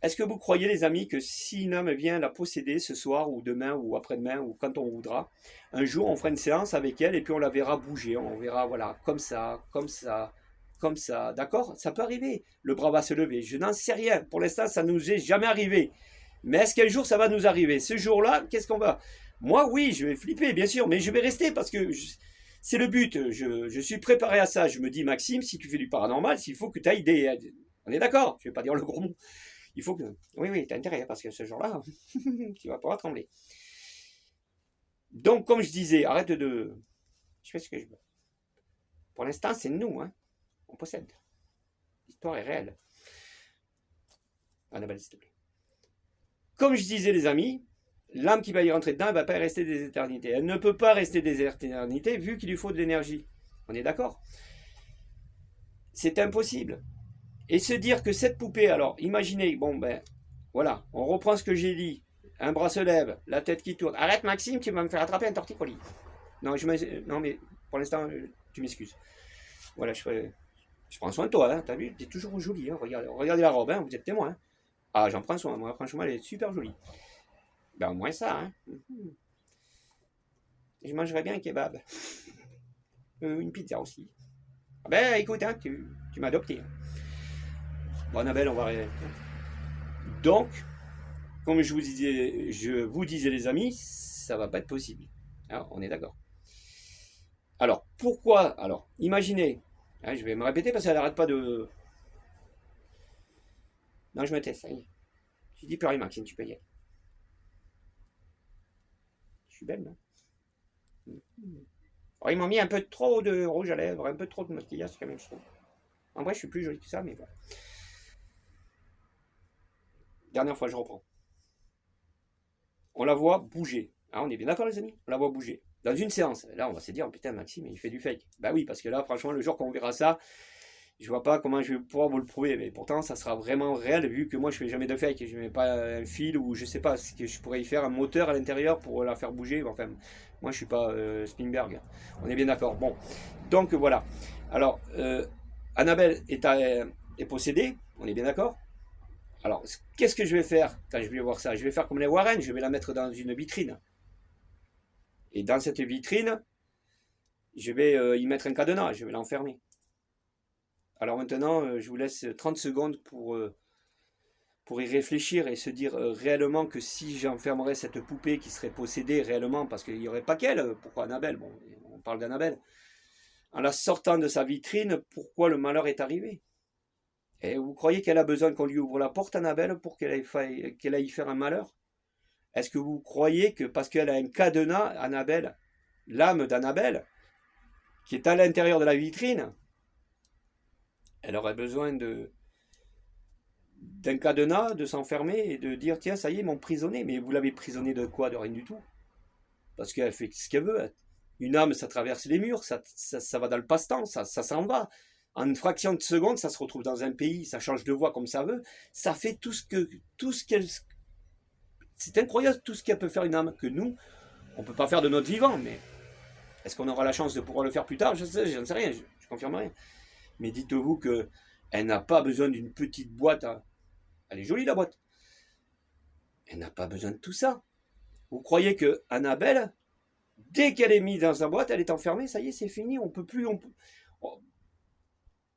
Est-ce que vous croyez, les amis, que si une âme vient la posséder ce soir, ou demain, ou après-demain, ou quand on voudra, un jour on fera une séance avec elle et puis on la verra bouger, on verra, voilà, comme ça, comme ça, comme ça, d'accord? Ça peut arriver, le bras va se lever, je n'en sais rien, pour l'instant ça nous est jamais arrivé. Mais est-ce qu'un jour ça va nous arriver? Ce jour-là, qu'est-ce qu'on va... Moi, oui, je vais flipper, bien sûr, mais je vais rester parce que c'est le but, je suis préparé à ça. Je me dis, Maxime, si tu fais du paranormal, s'il faut que tu ailles des... On est d'accord, je ne vais pas dire le gros mot. Il faut que... Oui, oui, t'as intérêt, parce que ce jour-là, tu vas pouvoir trembler. Donc, comme je disais, arrête de... Je fais ce que je veux. Pour l'instant, c'est nous, hein. On possède. L'histoire est réelle. Annabelle, s'il te plaît. Comme je disais, les amis, l'âme qui va y rentrer dedans, elle ne va pas y rester des éternités. Elle ne peut pas rester des éternités, vu qu'il lui faut de l'énergie. On est d'accord? C'est impossible. Et se dire que cette poupée, alors, imaginez, bon, ben, voilà, on reprend ce que j'ai dit. Un bras se lève, la tête qui tourne. Arrête, Maxime, tu vas me faire attraper un torticolis. Non, non mais pour l'instant, tu m'excuses. Voilà, je prends soin de toi, hein, t'as vu, t'es toujours jolie. Hein, regardez la robe, hein, vous êtes témoin. Hein. Ah, j'en prends soin, moi, franchement, elle est super jolie. Ben, au moins ça, hein. Je mangerais bien un kebab. Une pizza aussi. Ah ben, écoute, hein, tu m'as adopté. Bon, Annabelle, on va... Donc, comme je vous disais les amis, ça va pas être possible. Alors, on est d'accord. Alors, pourquoi? Alors, imaginez, hein, je vais me répéter parce qu'elle n'arrête pas de... Non, je me tais, ça y est. Je dis plus rien, Maxime, tu peux y aller. Je suis belle, non? Alors, ils m'ont mis un peu trop de rouge à lèvres, un peu trop de maquillage, quand même, je trouve. En vrai, je suis plus jolie que ça, mais bon. Dernière fois, je reprends. On la voit bouger. Ah, on est bien d'accord, les amis? On la voit bouger. Dans une séance. Là, on va se dire, oh, putain, Maxime, il fait du fake. Bah oui, parce que là, franchement, le jour qu'on verra ça, je vois pas comment je vais pouvoir vous le prouver. Mais pourtant, ça sera vraiment réel, vu que moi, je fais jamais de fake. Je mets pas un fil ou je sais pas, ce que je pourrais y faire un moteur à l'intérieur pour la faire bouger. Enfin, moi, je suis pas Spielberg. On est bien d'accord. Bon, donc voilà. Alors, Annabelle est possédée. On est bien d'accord? Alors, qu'est-ce que je vais faire quand je vais voir ça? Je vais faire comme les Warren, je vais la mettre dans une vitrine. Et dans cette vitrine, je vais y mettre un cadenas, je vais l'enfermer. Alors maintenant, je vous laisse 30 secondes pour y réfléchir et se dire réellement que si j'enfermerais cette poupée qui serait possédée réellement, parce qu'il n'y aurait pas qu'elle, pourquoi Annabelle? Bon, on parle d'Annabelle. En la sortant de sa vitrine, pourquoi le malheur est arrivé? Et vous croyez qu'elle a besoin qu'on lui ouvre la porte, Annabelle, pour qu'elle aille faire un malheur? Est-ce que vous croyez que parce qu'elle a un cadenas, Annabelle, l'âme d'Annabelle, qui est à l'intérieur de la vitrine, elle aurait besoin d'un cadenas, de s'enfermer et de dire tiens, ça y est, ils m'ont prisonné. Mais vous l'avez prisonné de quoi? De rien du tout. Parce qu'elle fait ce qu'elle veut. Une âme, ça traverse les murs, ça va dans le passe-temps, ça s'en va. En une fraction de seconde, ça se retrouve dans un pays, ça change de voix comme ça veut. Ça fait tout ce qu'elle. C'est incroyable tout ce qu'elle peut faire une âme que nous, on ne peut pas faire de notre vivant. Mais est-ce qu'on aura la chance de pouvoir le faire plus tard? Je n'en sais rien, je confirme rien. Mais dites-vous qu'elle n'a pas besoin d'une petite boîte. Elle est jolie la boîte. Elle n'a pas besoin de tout ça. Vous croyez que Annabelle, Dès qu'elle est mise dans sa boîte, elle est enfermée, ça y est, c'est fini, on peut plus... Oh.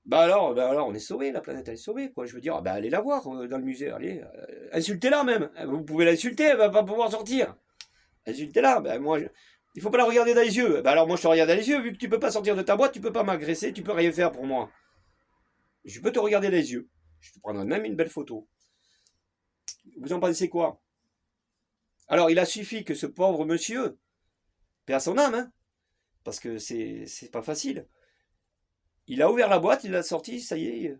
Bah alors, on est sauvé, la planète elle est sauvée, quoi. Je veux dire, ah bah, allez la voir dans le musée, allez, insultez-la même. Vous pouvez l'insulter, elle va pas pouvoir sortir. Insultez-la, ben moi, il faut pas la regarder dans les yeux. Ben alors moi je te regarde dans les yeux, vu que tu peux pas sortir de ta boîte, tu peux pas m'agresser, tu peux rien faire pour moi. Je peux te regarder dans les yeux. Je te prendrai même une belle photo. Vous en pensez quoi? Alors il a suffi que ce pauvre monsieur perd son âme, hein, parce que c'est pas facile. Il a ouvert la boîte, il l'a sorti, ça y est.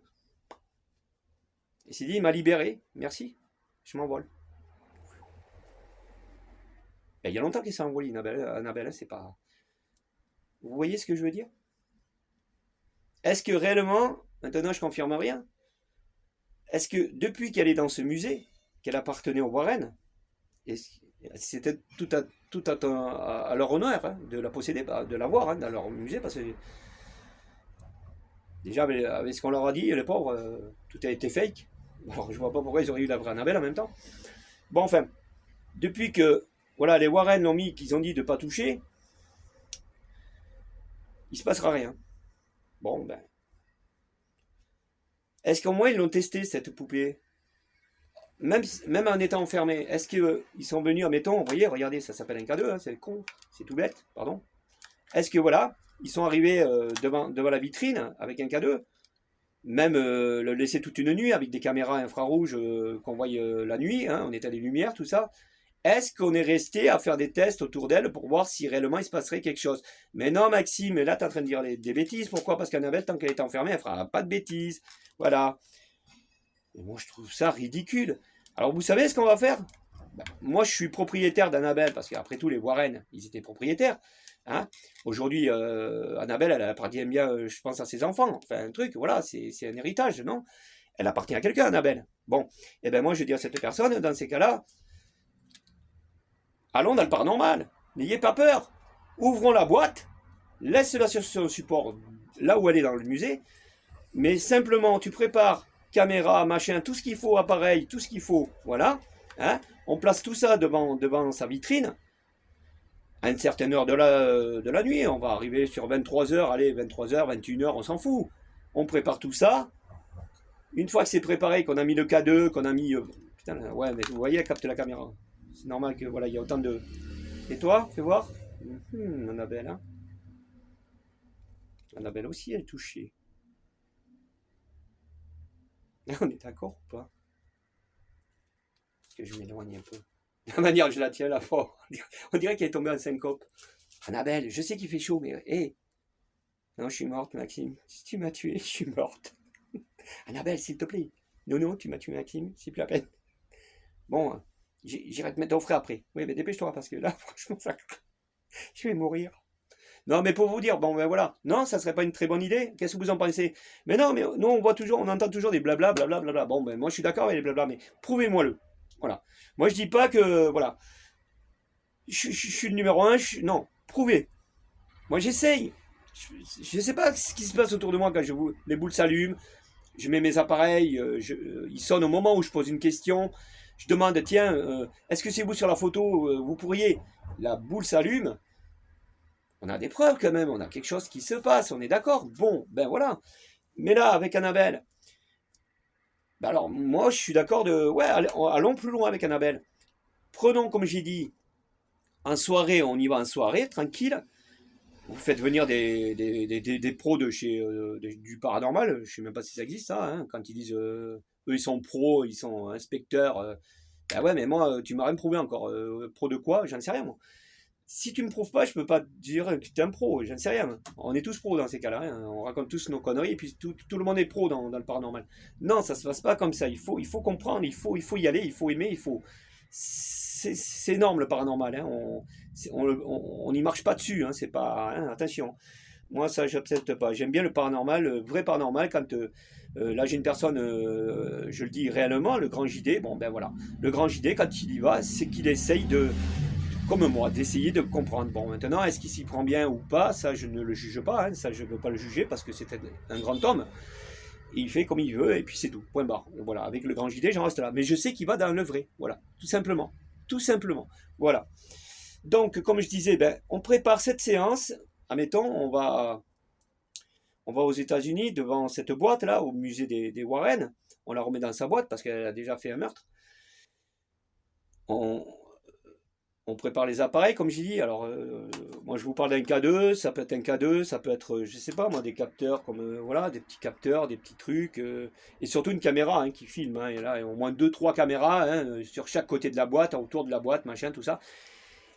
Il s'est dit, il m'a libéré, merci, je m'envole. Ben, il y a longtemps qu'il s'est envolé, Annabelle, hein, c'est pas... Vous voyez ce que je veux dire? Est-ce que réellement, maintenant je confirme rien, est-ce que depuis qu'elle est dans ce musée, qu'elle appartenait aux Warren, et c'était tout à leur honneur hein, de la posséder, de l'avoir hein, dans leur musée, parce que déjà avec ce qu'on leur a dit, les pauvres, tout a été fake. Alors je vois pas pourquoi ils auraient eu la vraie Annabelle en même temps. Bon enfin, depuis que voilà, les Warren l'ont mis, qu'ils ont dit de ne pas toucher, il se passera rien. Bon ben, est-ce qu'au moins ils l'ont testé cette poupée? Même en étant enfermés, est-ce qu'ils sont venus, admettons, vous voyez, regardez, ça s'appelle un cadeau, hein, c'est con, c'est tout bête, pardon. Est-ce que voilà, ils sont arrivés devant la vitrine avec un cadeau, même le laisser toute une nuit avec des caméras infrarouges qu'on voit la nuit, hein, on était à des lumières, tout ça. Est-ce qu'on est resté à faire des tests autour d'elle pour voir si réellement il se passerait quelque chose? Mais non, Maxime, là, tu es en train de dire des bêtises. Pourquoi? Parce qu'Annabelle, tant qu'elle est enfermée, elle fera pas de bêtises. Voilà. Et moi, je trouve ça ridicule. Alors, vous savez ce qu'on va faire? Ben, moi, je suis propriétaire d'Annabelle, parce qu'après tout, les Warren, ils étaient propriétaires. Hein. Aujourd'hui, Annabelle, elle appartient bien, je pense, à ses enfants. Enfin, un truc, voilà, c'est un héritage, non? Elle appartient à quelqu'un, Annabelle. Bon, et ben moi, je dis à cette personne, dans ces cas-là, allons dans le paranormal. N'ayez pas peur. Ouvrons la boîte, laisse-la sur son support, là où elle est dans le musée, mais simplement, tu prépares caméra, machin, tout ce qu'il faut, appareil, tout ce qu'il faut, voilà. Hein, on place tout ça devant sa vitrine. À une certaine heure de la nuit, on va arriver sur 23h, allez, 23h, 21h, on s'en fout. On prépare tout ça. Une fois que c'est préparé, qu'on a mis le K2, qu'on a mis... putain, ouais, mais vous voyez, elle capte la caméra. C'est normal que, voilà, il y a autant de... Et toi, fais voir. Annabelle, hein. Annabelle aussi, elle est touchée. On est d'accord ou pas? Parce que je m'éloigne un peu. De la manière que je la tiens là fort. On dirait qu'elle est tombée en syncope. Annabelle, je sais qu'il fait chaud, mais hé. Hey. Non, je suis morte, Maxime. Si tu m'as tué, je suis morte. Annabelle, s'il te plaît. Non, tu m'as tué, Maxime. C'est plus la peine. Bon, j'irai te mettre au frais après. Oui, mais dépêche-toi, parce que là, franchement, ça... je vais mourir. Non, mais pour vous dire, bon, ben voilà. Non, ça serait pas une très bonne idée. Qu'est-ce que vous en pensez? Mais non, mais nous, on entend toujours des blabla, blabla, blabla. Bon, ben moi, je suis d'accord avec les blabla, mais prouvez-moi-le. Voilà. Moi, je dis pas que, voilà. Je suis le numéro un. Non, prouvez. Moi, j'essaye. Je sais pas ce qui se passe autour de moi quand les boules s'allument. Je mets mes appareils. Ils sonnent au moment où je pose une question. Je demande, tiens, est-ce que c'est vous sur la photo? Vous pourriez. La boule s'allume. On a des preuves quand même, on a quelque chose qui se passe, on est d'accord. Bon, ben voilà. Mais là, avec Annabelle, ben alors moi je suis d'accord de... Ouais, allons plus loin avec Annabelle. Prenons, comme j'ai dit, en soirée, on y va en soirée, tranquille. Vous faites venir des pros de chez du paranormal, je sais même pas si ça existe ça, hein, quand ils disent eux ils sont pros, ils sont inspecteurs. Ben ouais, mais moi tu m'as rien prouvé encore. Pro de quoi? J'en sais rien moi. Si tu me prouves pas, je peux pas te dire que tu es un pro, j'en sais rien. On est tous pros dans ces cas-là, hein. On raconte tous nos conneries et puis tout le monde est pro dans le paranormal. Non, ça se passe pas comme ça. Il faut comprendre, il faut y aller, il faut aimer, il faut. C'est énorme le paranormal, hein. On n'y marche pas dessus, hein. C'est pas, hein, attention. Moi, ça, j'accepte pas. J'aime bien le paranormal, le vrai paranormal, quand là j'ai une personne, je le dis réellement, le grand JD, bon ben voilà. Le grand JD, quand il y va, c'est qu'il essaye de, comme moi, d'essayer de comprendre. Bon, maintenant, est-ce qu'il s'y prend bien ou pas? Ça, je ne le juge pas. Hein. Ça, je ne veux pas le juger parce que c'est un grand homme. Il fait comme il veut et puis c'est tout. Point barre. Voilà, avec le grand JD, j'en reste là. Mais je sais qu'il va dans le vrai. Voilà, tout simplement. Tout simplement. Voilà. Donc, comme je disais, ben, on prépare cette séance. Admettons, on va aux États-Unis devant cette boîte là, au musée des Warren. On la remet dans sa boîte parce qu'elle a déjà fait un meurtre. On, on prépare les appareils, comme j'ai dit. Alors, moi, je vous parle d'un K2, ça peut être un K2, ça peut être, je sais pas, moi, des capteurs, comme, voilà, des petits capteurs, des petits trucs, et surtout une caméra hein, qui filme. Hein, et là, au moins deux, trois caméras hein, sur chaque côté de la boîte, autour de la boîte, machin, tout ça.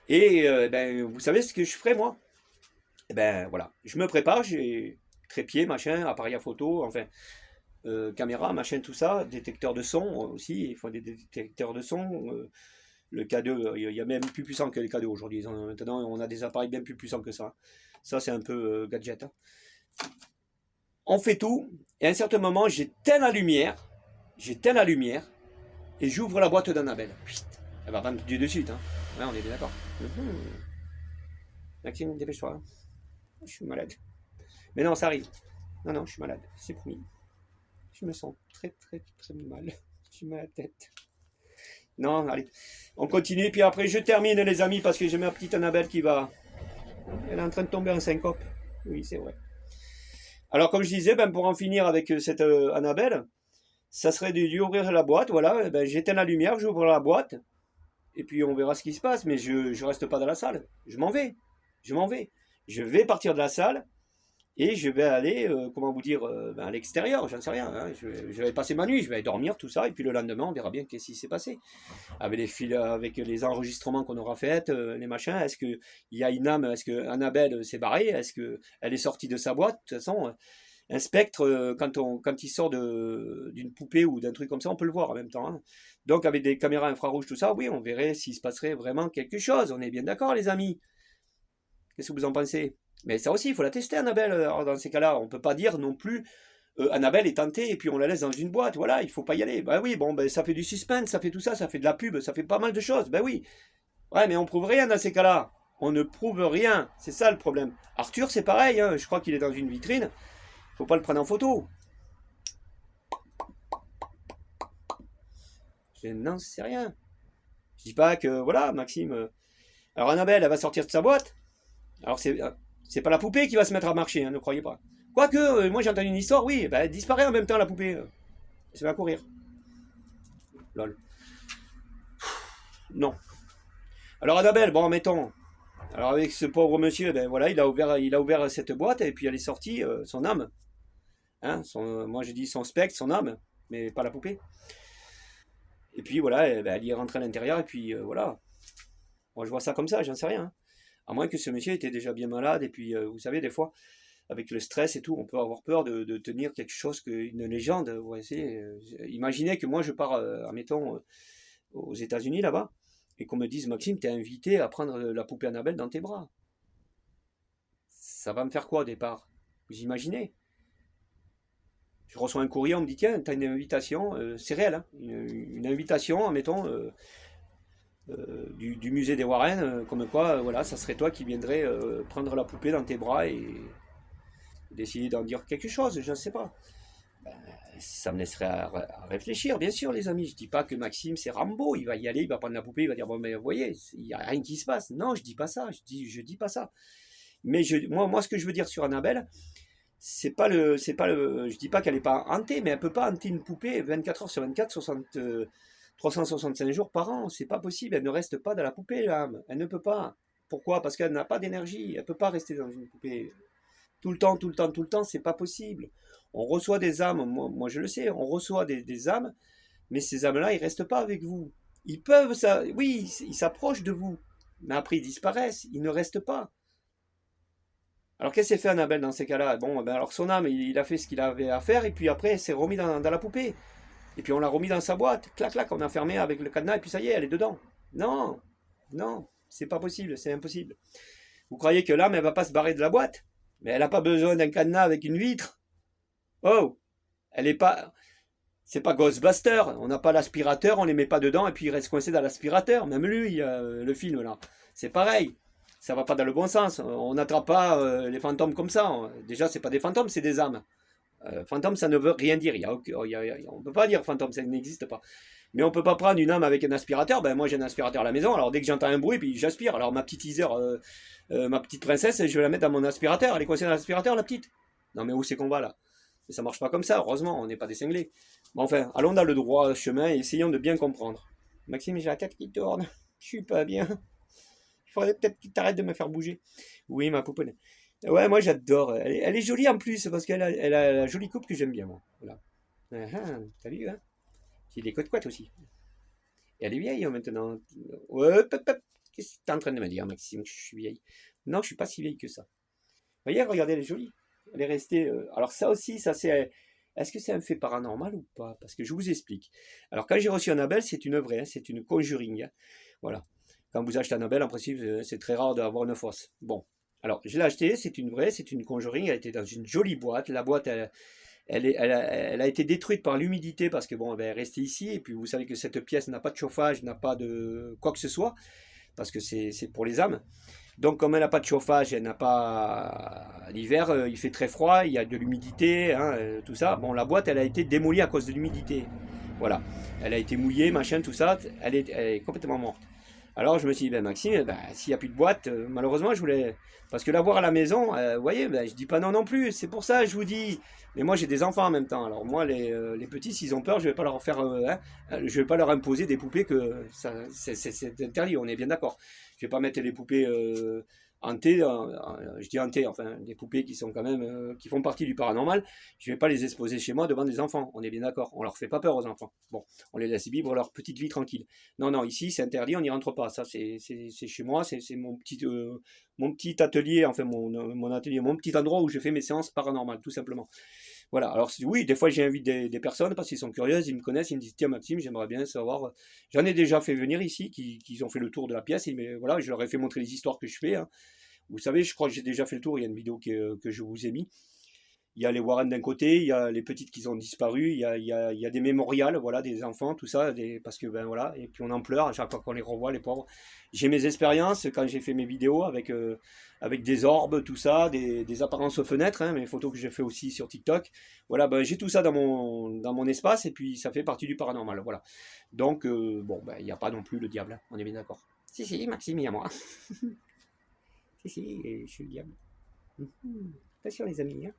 Et ben, vous savez ce que je ferai, moi? Et ben, voilà, je me prépare, j'ai trépied, machin, appareil à photo, enfin, caméra, machin, tout ça, détecteur de son aussi, il faut des détecteurs de son. Le K2, il y a même plus puissant que les K2 aujourd'hui. Maintenant, on a des appareils bien plus puissants que ça. Ça, c'est un peu gadget. Hein. On fait tout, et à un certain moment, j'éteins la lumière, et j'ouvre la boîte d'Annabelle. Elle va pas me tuer de suite. Hein. Ouais, on est bien d'accord. Maxime, dépêche-toi. Hein. Je suis malade. Mais non, ça arrive. Non, non, je suis malade. C'est promis. Je me sens très, très, très mal. J'ai mal à la tête. Non, allez. On continue, puis après je termine les amis parce que j'ai ma petite Annabelle qui va... Elle est en train de tomber en syncope. Oui, c'est vrai. Alors comme je disais, ben, pour en finir avec cette Annabelle, ça serait d'ouvrir la boîte, voilà, ben, j'éteins la lumière, j'ouvre la boîte, et puis on verra ce qui se passe, mais je ne reste pas dans la salle. Je m'en vais. Je m'en vais. Je vais partir de la salle, et je vais aller, comment vous dire, ben, à l'extérieur, j'en sais rien. Hein. Je vais passer ma nuit, je vais dormir, tout ça, et puis le lendemain, on verra bien qu'est-ce qui s'est passé. Avec les enregistrements qu'on aura faits, les machins, est-ce qu'il y a une âme, est-ce que Annabelle s'est barrée, est-ce qu'elle est sortie de sa boîte? De toute façon, un spectre, quand il sort d'une poupée ou d'un truc comme ça, on peut le voir en même temps. Hein. Donc avec des caméras infrarouges, tout ça, oui, on verrait s'il se passerait vraiment quelque chose. On est bien d'accord, les amis. Qu'est-ce que vous en pensez? Mais ça aussi, il faut la tester, Annabelle. Alors, dans ces cas-là, on ne peut pas dire non plus Annabelle est tentée et puis on la laisse dans une boîte. Voilà, il faut pas y aller. Ben oui, bon, ben ça fait du suspense, ça fait tout ça, ça fait de la pub, ça fait pas mal de choses. Ben oui. Ouais, mais on prouve rien dans ces cas-là. On ne prouve rien. C'est ça le problème. Arthur, c'est pareil. Hein. Je crois qu'il est dans une vitrine. Il faut pas le prendre en photo. Je n'en sais rien. Je dis pas que voilà, Maxime. Alors Annabelle, elle va sortir de sa boîte. Alors c'est pas la poupée qui va se mettre à marcher, hein, ne croyez pas. Quoique, moi j'ai entendu une histoire, oui, ben, elle disparaît en même temps la poupée. Elle se met à courir. Lol. Non. Alors Annabelle, bon, mettons. Alors avec ce pauvre monsieur, ben voilà, il a ouvert cette boîte et puis elle est sortie, son âme. Hein, moi j'ai dit son spectre, son âme, mais pas la poupée. Et puis voilà, elle y est rentrée à l'intérieur et puis voilà. Moi je vois ça comme ça, j'en sais rien. Hein. À moins que ce monsieur était déjà bien malade et puis vous savez, des fois, avec le stress et tout, on peut avoir peur de tenir quelque chose qu'une légende. Vous voyez, imaginez que moi je pars, admettons, aux États-Unis là-bas, et qu'on me dise Maxime, t'es invité à prendre la poupée Annabelle dans tes bras. Ça va me faire quoi au départ? Vous imaginez? Je reçois un courrier, on me dit tiens, t'as une invitation, c'est réel, hein, une invitation, admettons, du musée des Warren, comme quoi, voilà, ça serait toi qui viendrais prendre la poupée dans tes bras et d'essayer d'en dire quelque chose, je ne sais pas. Ben, ça me laisserait à réfléchir, bien sûr, les amis. Je dis pas que Maxime, c'est Rambo, il va y aller, il va prendre la poupée, il va dire, bon, mais vous voyez, il n'y a rien qui se passe. Non, je dis pas ça, je dis pas ça. Mais moi, ce que je veux dire sur Annabelle, je dis pas qu'elle n'est pas hantée, mais elle peut pas hanter une poupée 24 heures sur 24, 365 jours par an. C'est pas possible, elle ne reste pas dans la poupée, l'âme. Elle ne peut pas. Pourquoi? Parce qu'elle n'a pas d'énergie, elle peut pas rester dans une poupée. Tout le temps, tout le temps, tout le temps, c'est pas possible. On reçoit des âmes, moi je le sais, on reçoit des âmes, mais ces âmes-là, ils restent pas avec vous. Ils peuvent, ça, oui, ils s'approchent de vous, mais après ils disparaissent, ils ne restent pas. Alors qu'est-ce que s'est fait Annabelle dans ces cas-là? Bon, ben alors son âme, il a fait ce qu'il avait à faire, et puis après, il s'est remis dans la poupée. Et puis on l'a remis dans sa boîte, clac, clac, on a fermé avec le cadenas, et puis ça y est, elle est dedans. Non, non, c'est pas possible, c'est impossible. Vous croyez que l'âme, elle va pas se barrer de la boîte? Mais elle n'a pas besoin d'un cadenas avec une vitre. Oh, elle est pas. C'est pas Ghostbuster. On n'a pas l'aspirateur, on les met pas dedans et puis il reste coincé dans l'aspirateur. Même lui, le film là, c'est pareil. Ça va pas dans le bon sens. On n'attrape pas les fantômes comme ça. Déjà, c'est pas des fantômes, c'est des âmes. Fantôme, ça ne veut rien dire. On ne peut pas dire fantôme, ça n'existe pas. Mais on peut pas prendre une âme avec un aspirateur. Ben moi j'ai un aspirateur à la maison, alors dès que j'entends un bruit, puis j'aspire. Alors ma petite Isère, ma petite princesse, je vais la mettre dans mon aspirateur. Elle est coincée dans l'aspirateur, la petite. Non mais où c'est qu'on va là? Mais ça marche pas comme ça, heureusement, on n'est pas des cinglés. Bon, enfin, allons dans le droit chemin et essayons de bien comprendre. Maxime, j'ai la tête qui tourne. Je suis pas bien. Il faudrait peut-être que tu t'arrêtes de me faire bouger. Oui, ma poupée. Ouais, moi j'adore. Elle est jolie en plus, parce qu'elle a la jolie coupe que j'aime bien, moi. Voilà. T'as vu, hein? J'ai des côtes-couettes aussi. Et elle est vieille hein, maintenant. Ouais, qu'est-ce que t'es en train de me dire, Maxime, que je suis vieille? Non, je suis pas si vieille que ça. Vous voyez, regardez, elle est jolie. Elle est restée. Alors, ça aussi, ça c'est. Est-ce que c'est un fait paranormal ou pas? Parce que je vous explique. Alors, quand j'ai reçu Annabelle, c'est une vraie, hein, c'est une conjuring. Hein. Voilà. Quand vous achetez Annabelle, en principe, c'est très rare d'avoir une fausse. Bon. Alors, je l'ai achetée, c'est une vraie, c'est une conjuring. Elle était dans une jolie boîte. La boîte, elle a été détruite par l'humidité parce que bon, elle est restée ici. Et puis, vous savez que cette pièce n'a pas de chauffage, n'a pas de quoi que ce soit, parce que c'est pour les âmes. Donc, comme elle n'a pas de chauffage, elle n'a pas. L'hiver, il fait très froid, il y a de l'humidité, hein, tout ça. Bon, la boîte, elle a été démolie à cause de l'humidité. Voilà. Elle a été mouillée, machin, tout ça. Elle est complètement morte. Alors, je me suis dit, ben, Maxime, ben, s'il n'y a plus de boîte, malheureusement, je voulais. Parce que l'avoir à la maison, vous voyez, ben, je dis pas non non plus. C'est pour ça, je vous dis. Mais moi, j'ai des enfants en même temps. Alors, moi, les petits, s'ils ont peur, je vais pas leur faire. Je vais pas leur imposer des poupées que ça, c'est interdit, on est bien d'accord. Je vais pas mettre les poupées hantées, je dis hantées, enfin des poupées qui sont quand même qui font partie du paranormal. Je vais pas les exposer chez moi devant des enfants. On est bien d'accord. On leur fait pas peur aux enfants. Bon, on les laisse vivre leur petite vie tranquille. Non, non, ici c'est interdit, on n'y rentre pas. Ça c'est chez moi, c'est mon petit atelier, enfin mon atelier, mon petit endroit où je fais mes séances paranormales, tout simplement. Voilà, alors oui, des fois j'invite des personnes parce qu'ils sont curieuses, ils me connaissent, ils me disent tiens Maxime, j'aimerais bien savoir. J'en ai déjà fait venir ici, qui ont fait le tour de la pièce, et mais voilà, je leur ai fait montrer les histoires que je fais. Hein. Vous savez, je crois que j'ai déjà fait le tour, il y a une vidéo que je vous ai mis. Il y a les Warren d'un côté, il y a les petites qui ont disparu, il y a des mémorials, voilà, des enfants, tout ça, parce que ben voilà, et puis on en pleure à chaque fois qu'on les revoit, les pauvres. J'ai mes expériences quand j'ai fait mes vidéos avec des orbes, tout ça, des apparences aux fenêtres, hein, mes photos que j'ai fait aussi sur TikTok. Voilà, ben j'ai tout ça dans mon espace et puis ça fait partie du paranormal, voilà. Donc, bon, ben il n'y a pas non plus le diable, hein, on est bien d'accord. Si, si, Maxime, il y a moi. Si, si, je suis le diable. Attention les amis, hein.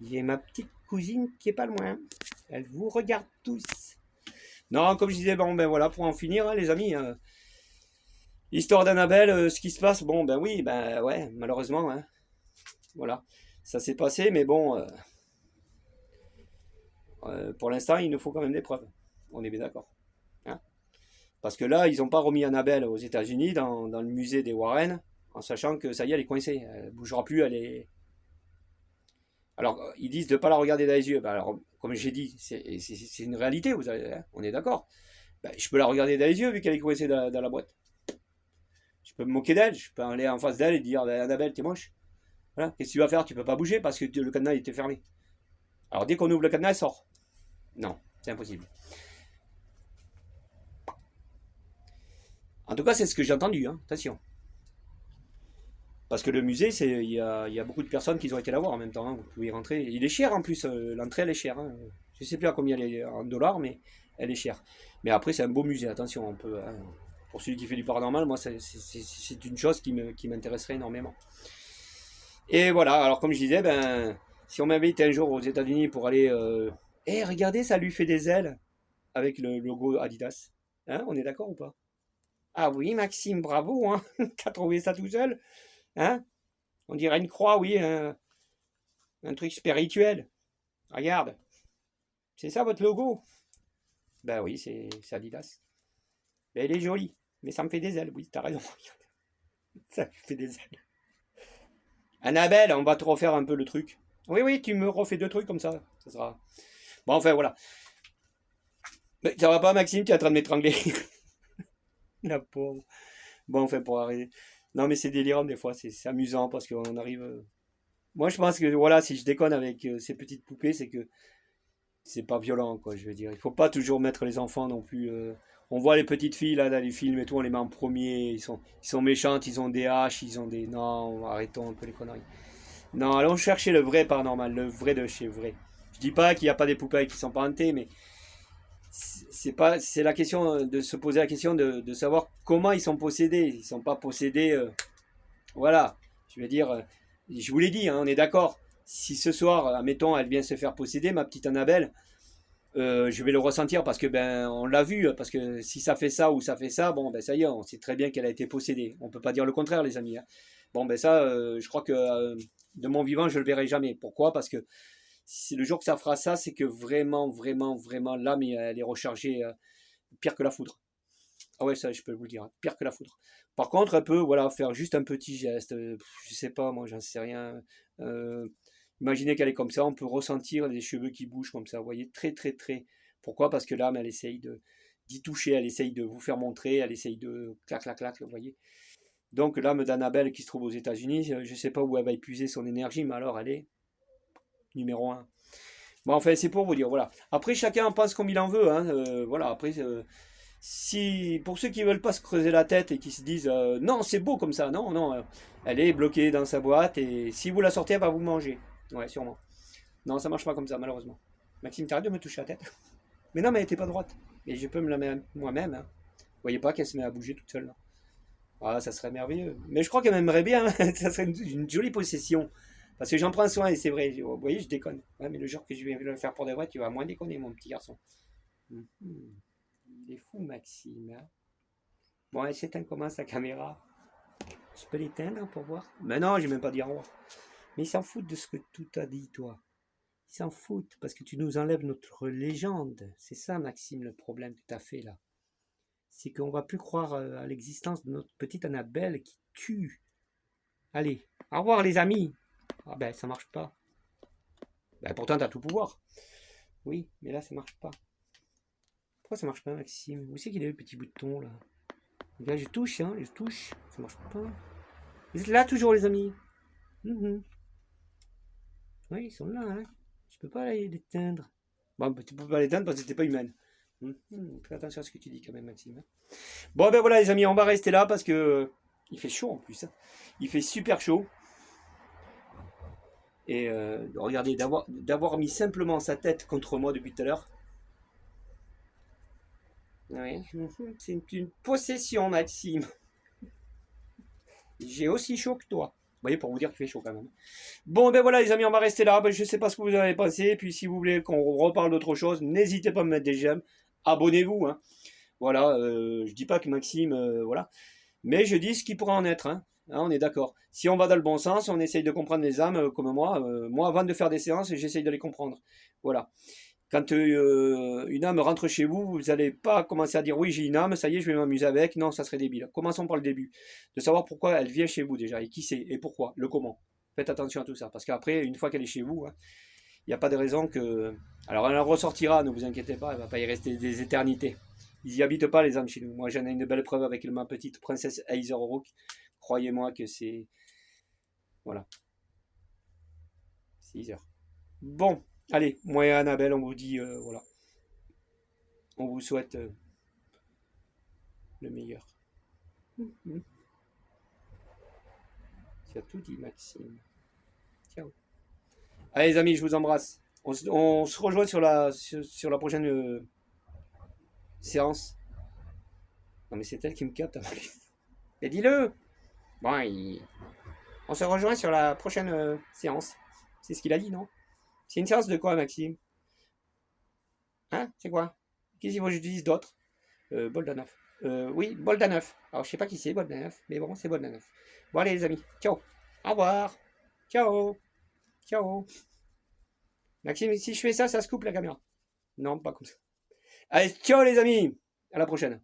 J'ai ma petite cousine qui est pas loin. Elle vous regarde tous. Non, comme je disais, bon, ben voilà, pour en finir, hein, les amis. L'histoire d'Annabelle, ce qui se passe, bon, ben oui, ben ouais, malheureusement, hein, voilà. Ça s'est passé, mais bon, pour l'instant, il nous faut quand même des preuves. On est bien d'accord. Hein. Parce que là, ils n'ont pas remis Annabelle aux États-Unis dans le musée des Warren, en sachant que ça y est, elle est coincée. Elle ne bougera plus, elle est. Alors, ils disent de ne pas la regarder dans les yeux. Ben alors, comme j'ai dit, c'est une réalité, hein, on est d'accord. Ben, je peux la regarder dans les yeux vu qu'elle est coincée dans la boîte. Je peux me moquer d'elle, je peux aller en face d'elle et dire ben, Annabelle, t'es moche. Voilà. Qu'est-ce que tu vas faire? Tu peux pas bouger parce que le cadenas était fermé. Alors, dès qu'on ouvre le cadenas, elle sort. Non, c'est impossible. En tout cas, c'est ce que j'ai entendu, hein. Attention. Parce que le musée, il y a beaucoup de personnes qui ont été là voir en même temps. Hein. Vous pouvez y rentrer. Il est cher en plus. L'entrée, elle est chère. Hein. Je ne sais plus à combien elle est en dollars, mais elle est chère. Mais après, c'est un beau musée. Attention, on peut. Hein. Pour celui qui fait du paranormal, moi, c'est une chose qui m'intéresserait énormément. Et voilà. Alors, comme je disais, ben, si on m'invite un jour aux États-Unis pour aller. Regardez, ça lui fait des ailes avec le logo Adidas. Hein, on est d'accord ou pas? Ah oui, Maxime, bravo. Hein. T'as trouvé ça tout seul? Hein? On dirait une croix, oui, un truc spirituel. Regarde, c'est ça votre logo? Ben oui, c'est Adidas. Ben, elle est jolie, mais ça me fait des ailes, oui, t'as raison. Ça me fait des ailes. Annabelle, on va te refaire un peu le truc. Oui, oui, tu me refais deux trucs comme ça. Ça sera. Bon, enfin, voilà. Mais ça va pas, Maxime, tu es en train de m'étrangler. La pauvre. Bon, enfin, pour arrêter. Non, mais c'est délirant des fois, c'est amusant parce qu'on arrive. Moi, je pense que voilà, si je déconne avec ces petites poupées, c'est que c'est pas violent, quoi, je veux dire. Il faut pas toujours mettre les enfants non plus. On voit les petites filles là dans les films et tout, on les met en premier. Ils sont méchantes, ils ont des haches, ils ont des. Non, arrêtons un peu les conneries. Non, allons chercher le vrai paranormal, le vrai de chez vrai. Je dis pas qu'il n'y a pas des poupées qui sont pas hantées, mais c'est pas, c'est la question de se poser la question de savoir comment ils sont possédés. Ils sont pas possédés, voilà. Je veux dire, je vous l'ai dit, hein, on est d'accord. Si ce soir, admettons, elle vient se faire posséder, ma petite Annabelle, je vais le ressentir parce que ben on l'a vu, parce que si ça fait ça ou ça fait ça, bon ben ça y est, on sait très bien qu'elle a été possédée. On peut pas dire le contraire, les amis, hein. Bon ben ça, je crois que de mon vivant, je le verrai jamais. Pourquoi? Parce que si le jour que ça fera ça, c'est que vraiment, vraiment, vraiment l'âme, elle est rechargée pire que la foudre. Ah ouais, ça, je peux vous le dire, hein, pire que la foudre. Par contre, elle peut, voilà, faire juste un petit geste. Je sais pas, moi, j'en sais rien. Euh, Imaginez qu'elle est comme ça, on peut ressentir les cheveux qui bougent comme ça. Vous voyez, très, très, très. Pourquoi? Parce que l'âme, elle essaye d'y toucher, elle essaye de vous faire montrer, elle essaye de clac, clac, clac, vous voyez. Donc l'âme d'Annabelle qui se trouve aux États-Unis, je ne sais pas où elle va épuiser son énergie, mais alors elle est numéro un. Bon, enfin, c'est pour vous dire, voilà. Après, chacun en pense comme il en veut, hein. Voilà, après, si pour ceux qui veulent pas se creuser la tête et qui se disent non, c'est beau comme ça, non, non, elle est bloquée dans sa boîte et si vous la sortez, elle va vous manger. Ouais, sûrement. Non, ça marche pas comme ça, malheureusement. Maxime, t'arrêtes de me toucher la tête. Mais non, mais elle était pas droite. Et je peux me la mettre moi-même, hein. Vous voyez pas qu'elle se met à bouger toute seule là. Ah, ça serait merveilleux. Mais je crois qu'elle m'aimerait bien. Ça serait une jolie possession. Parce que j'en prends soin et c'est vrai. Vous voyez, je déconne. Ouais, mais le jour que je vais le faire pour de vrai, tu vas moins déconner, mon petit garçon. Mhm. Il est fou, Maxime, hein. Bon, elle s'éteint comment sa caméra? Je peux l'éteindre pour voir? Mais non, j'ai même pas dit au revoir. Mais ils s'en foutent de ce que tout a dit, toi. Ils s'en foutent parce que tu nous enlèves notre légende. C'est ça, Maxime, le problème que tu as fait là. C'est qu'on va plus croire à l'existence de notre petite Annabelle qui tue. Allez, au revoir les amis. Ah ben, ça marche pas. Ben, pourtant, tu as tout pouvoir. Oui, mais là, ça marche pas. Pourquoi ça marche pas, Maxime? Où c'est qu'il est le petit bouton là? Là, je touche, hein, je touche. Ça marche pas. Vous êtes là toujours, les amis. Mhm. Oui, ils sont là, hein. Je peux pas les éteindre. Bon, tu peux pas les éteindre parce que t'es pas humaine. Fais attention à ce que tu dis quand même, Maxime, hein. Bon, ben voilà, les amis, on va rester là parce que il fait chaud en plus, hein. Il fait super chaud. Et regardez, d'avoir mis simplement sa tête contre moi depuis tout à l'heure. Oui, c'est une possession, Maxime. J'ai aussi chaud que toi. Vous voyez, pour vous dire qu'il fait chaud quand même. Bon, ben voilà, les amis, on va rester là. Ben, je sais pas ce que vous en avez pensé. Et puis, si vous voulez qu'on reparle d'autre chose, n'hésitez pas à me mettre des j'aime. Abonnez-vous, hein. Voilà, je dis pas que Maxime, voilà. Mais je dis ce qui pourra en être, hein. Hein, on est d'accord. Si on va dans le bon sens, on essaye de comprendre les âmes comme moi. Moi, avant de faire des séances, j'essaye de les comprendre. Voilà. Quand une âme rentre chez vous, vous n'allez pas commencer à dire oui, j'ai une âme, ça y est, je vais m'amuser avec. Non, ça serait débile. Commençons par le début. De savoir pourquoi elle vient chez vous déjà, et qui c'est, et pourquoi, le comment. Faites attention à tout ça. Parce qu'après, une fois qu'elle est chez vous, hein, il n'y a pas de raison que. Alors, elle en ressortira, ne vous inquiétez pas, elle ne va pas y rester des éternités. Ils n'y habitent pas, les âmes, chez nous. Moi, j'en ai une belle preuve avec ma petite princesse Heiser Rook. Croyez-moi que c'est. Voilà, c'est Heiser. Bon, allez, moi et Annabelle, on vous dit, voilà, on vous souhaite le meilleur. Tu as tout dit, Maxime. Ciao. Allez, les amis, je vous embrasse. On se rejoint sur la prochaine séance. Non, mais c'est elle qui me capte. Mais dis-le. Bon, on se rejoint sur la prochaine séance. C'est ce qu'il a dit, non? C'est une séance de quoi, Maxime? Hein? C'est quoi? Qu'est-ce qu'il faut que j'utilise d'autre? Boldanov. Oui, Boldanov. Alors, je sais pas qui c'est, Boldanov, mais bon, c'est Boldanov. Bon, allez, les amis. Ciao. Au revoir. Ciao. Ciao. Maxime, si je fais ça, ça se coupe la caméra. Non, pas comme ça. Allez, ciao, les amis. À la prochaine.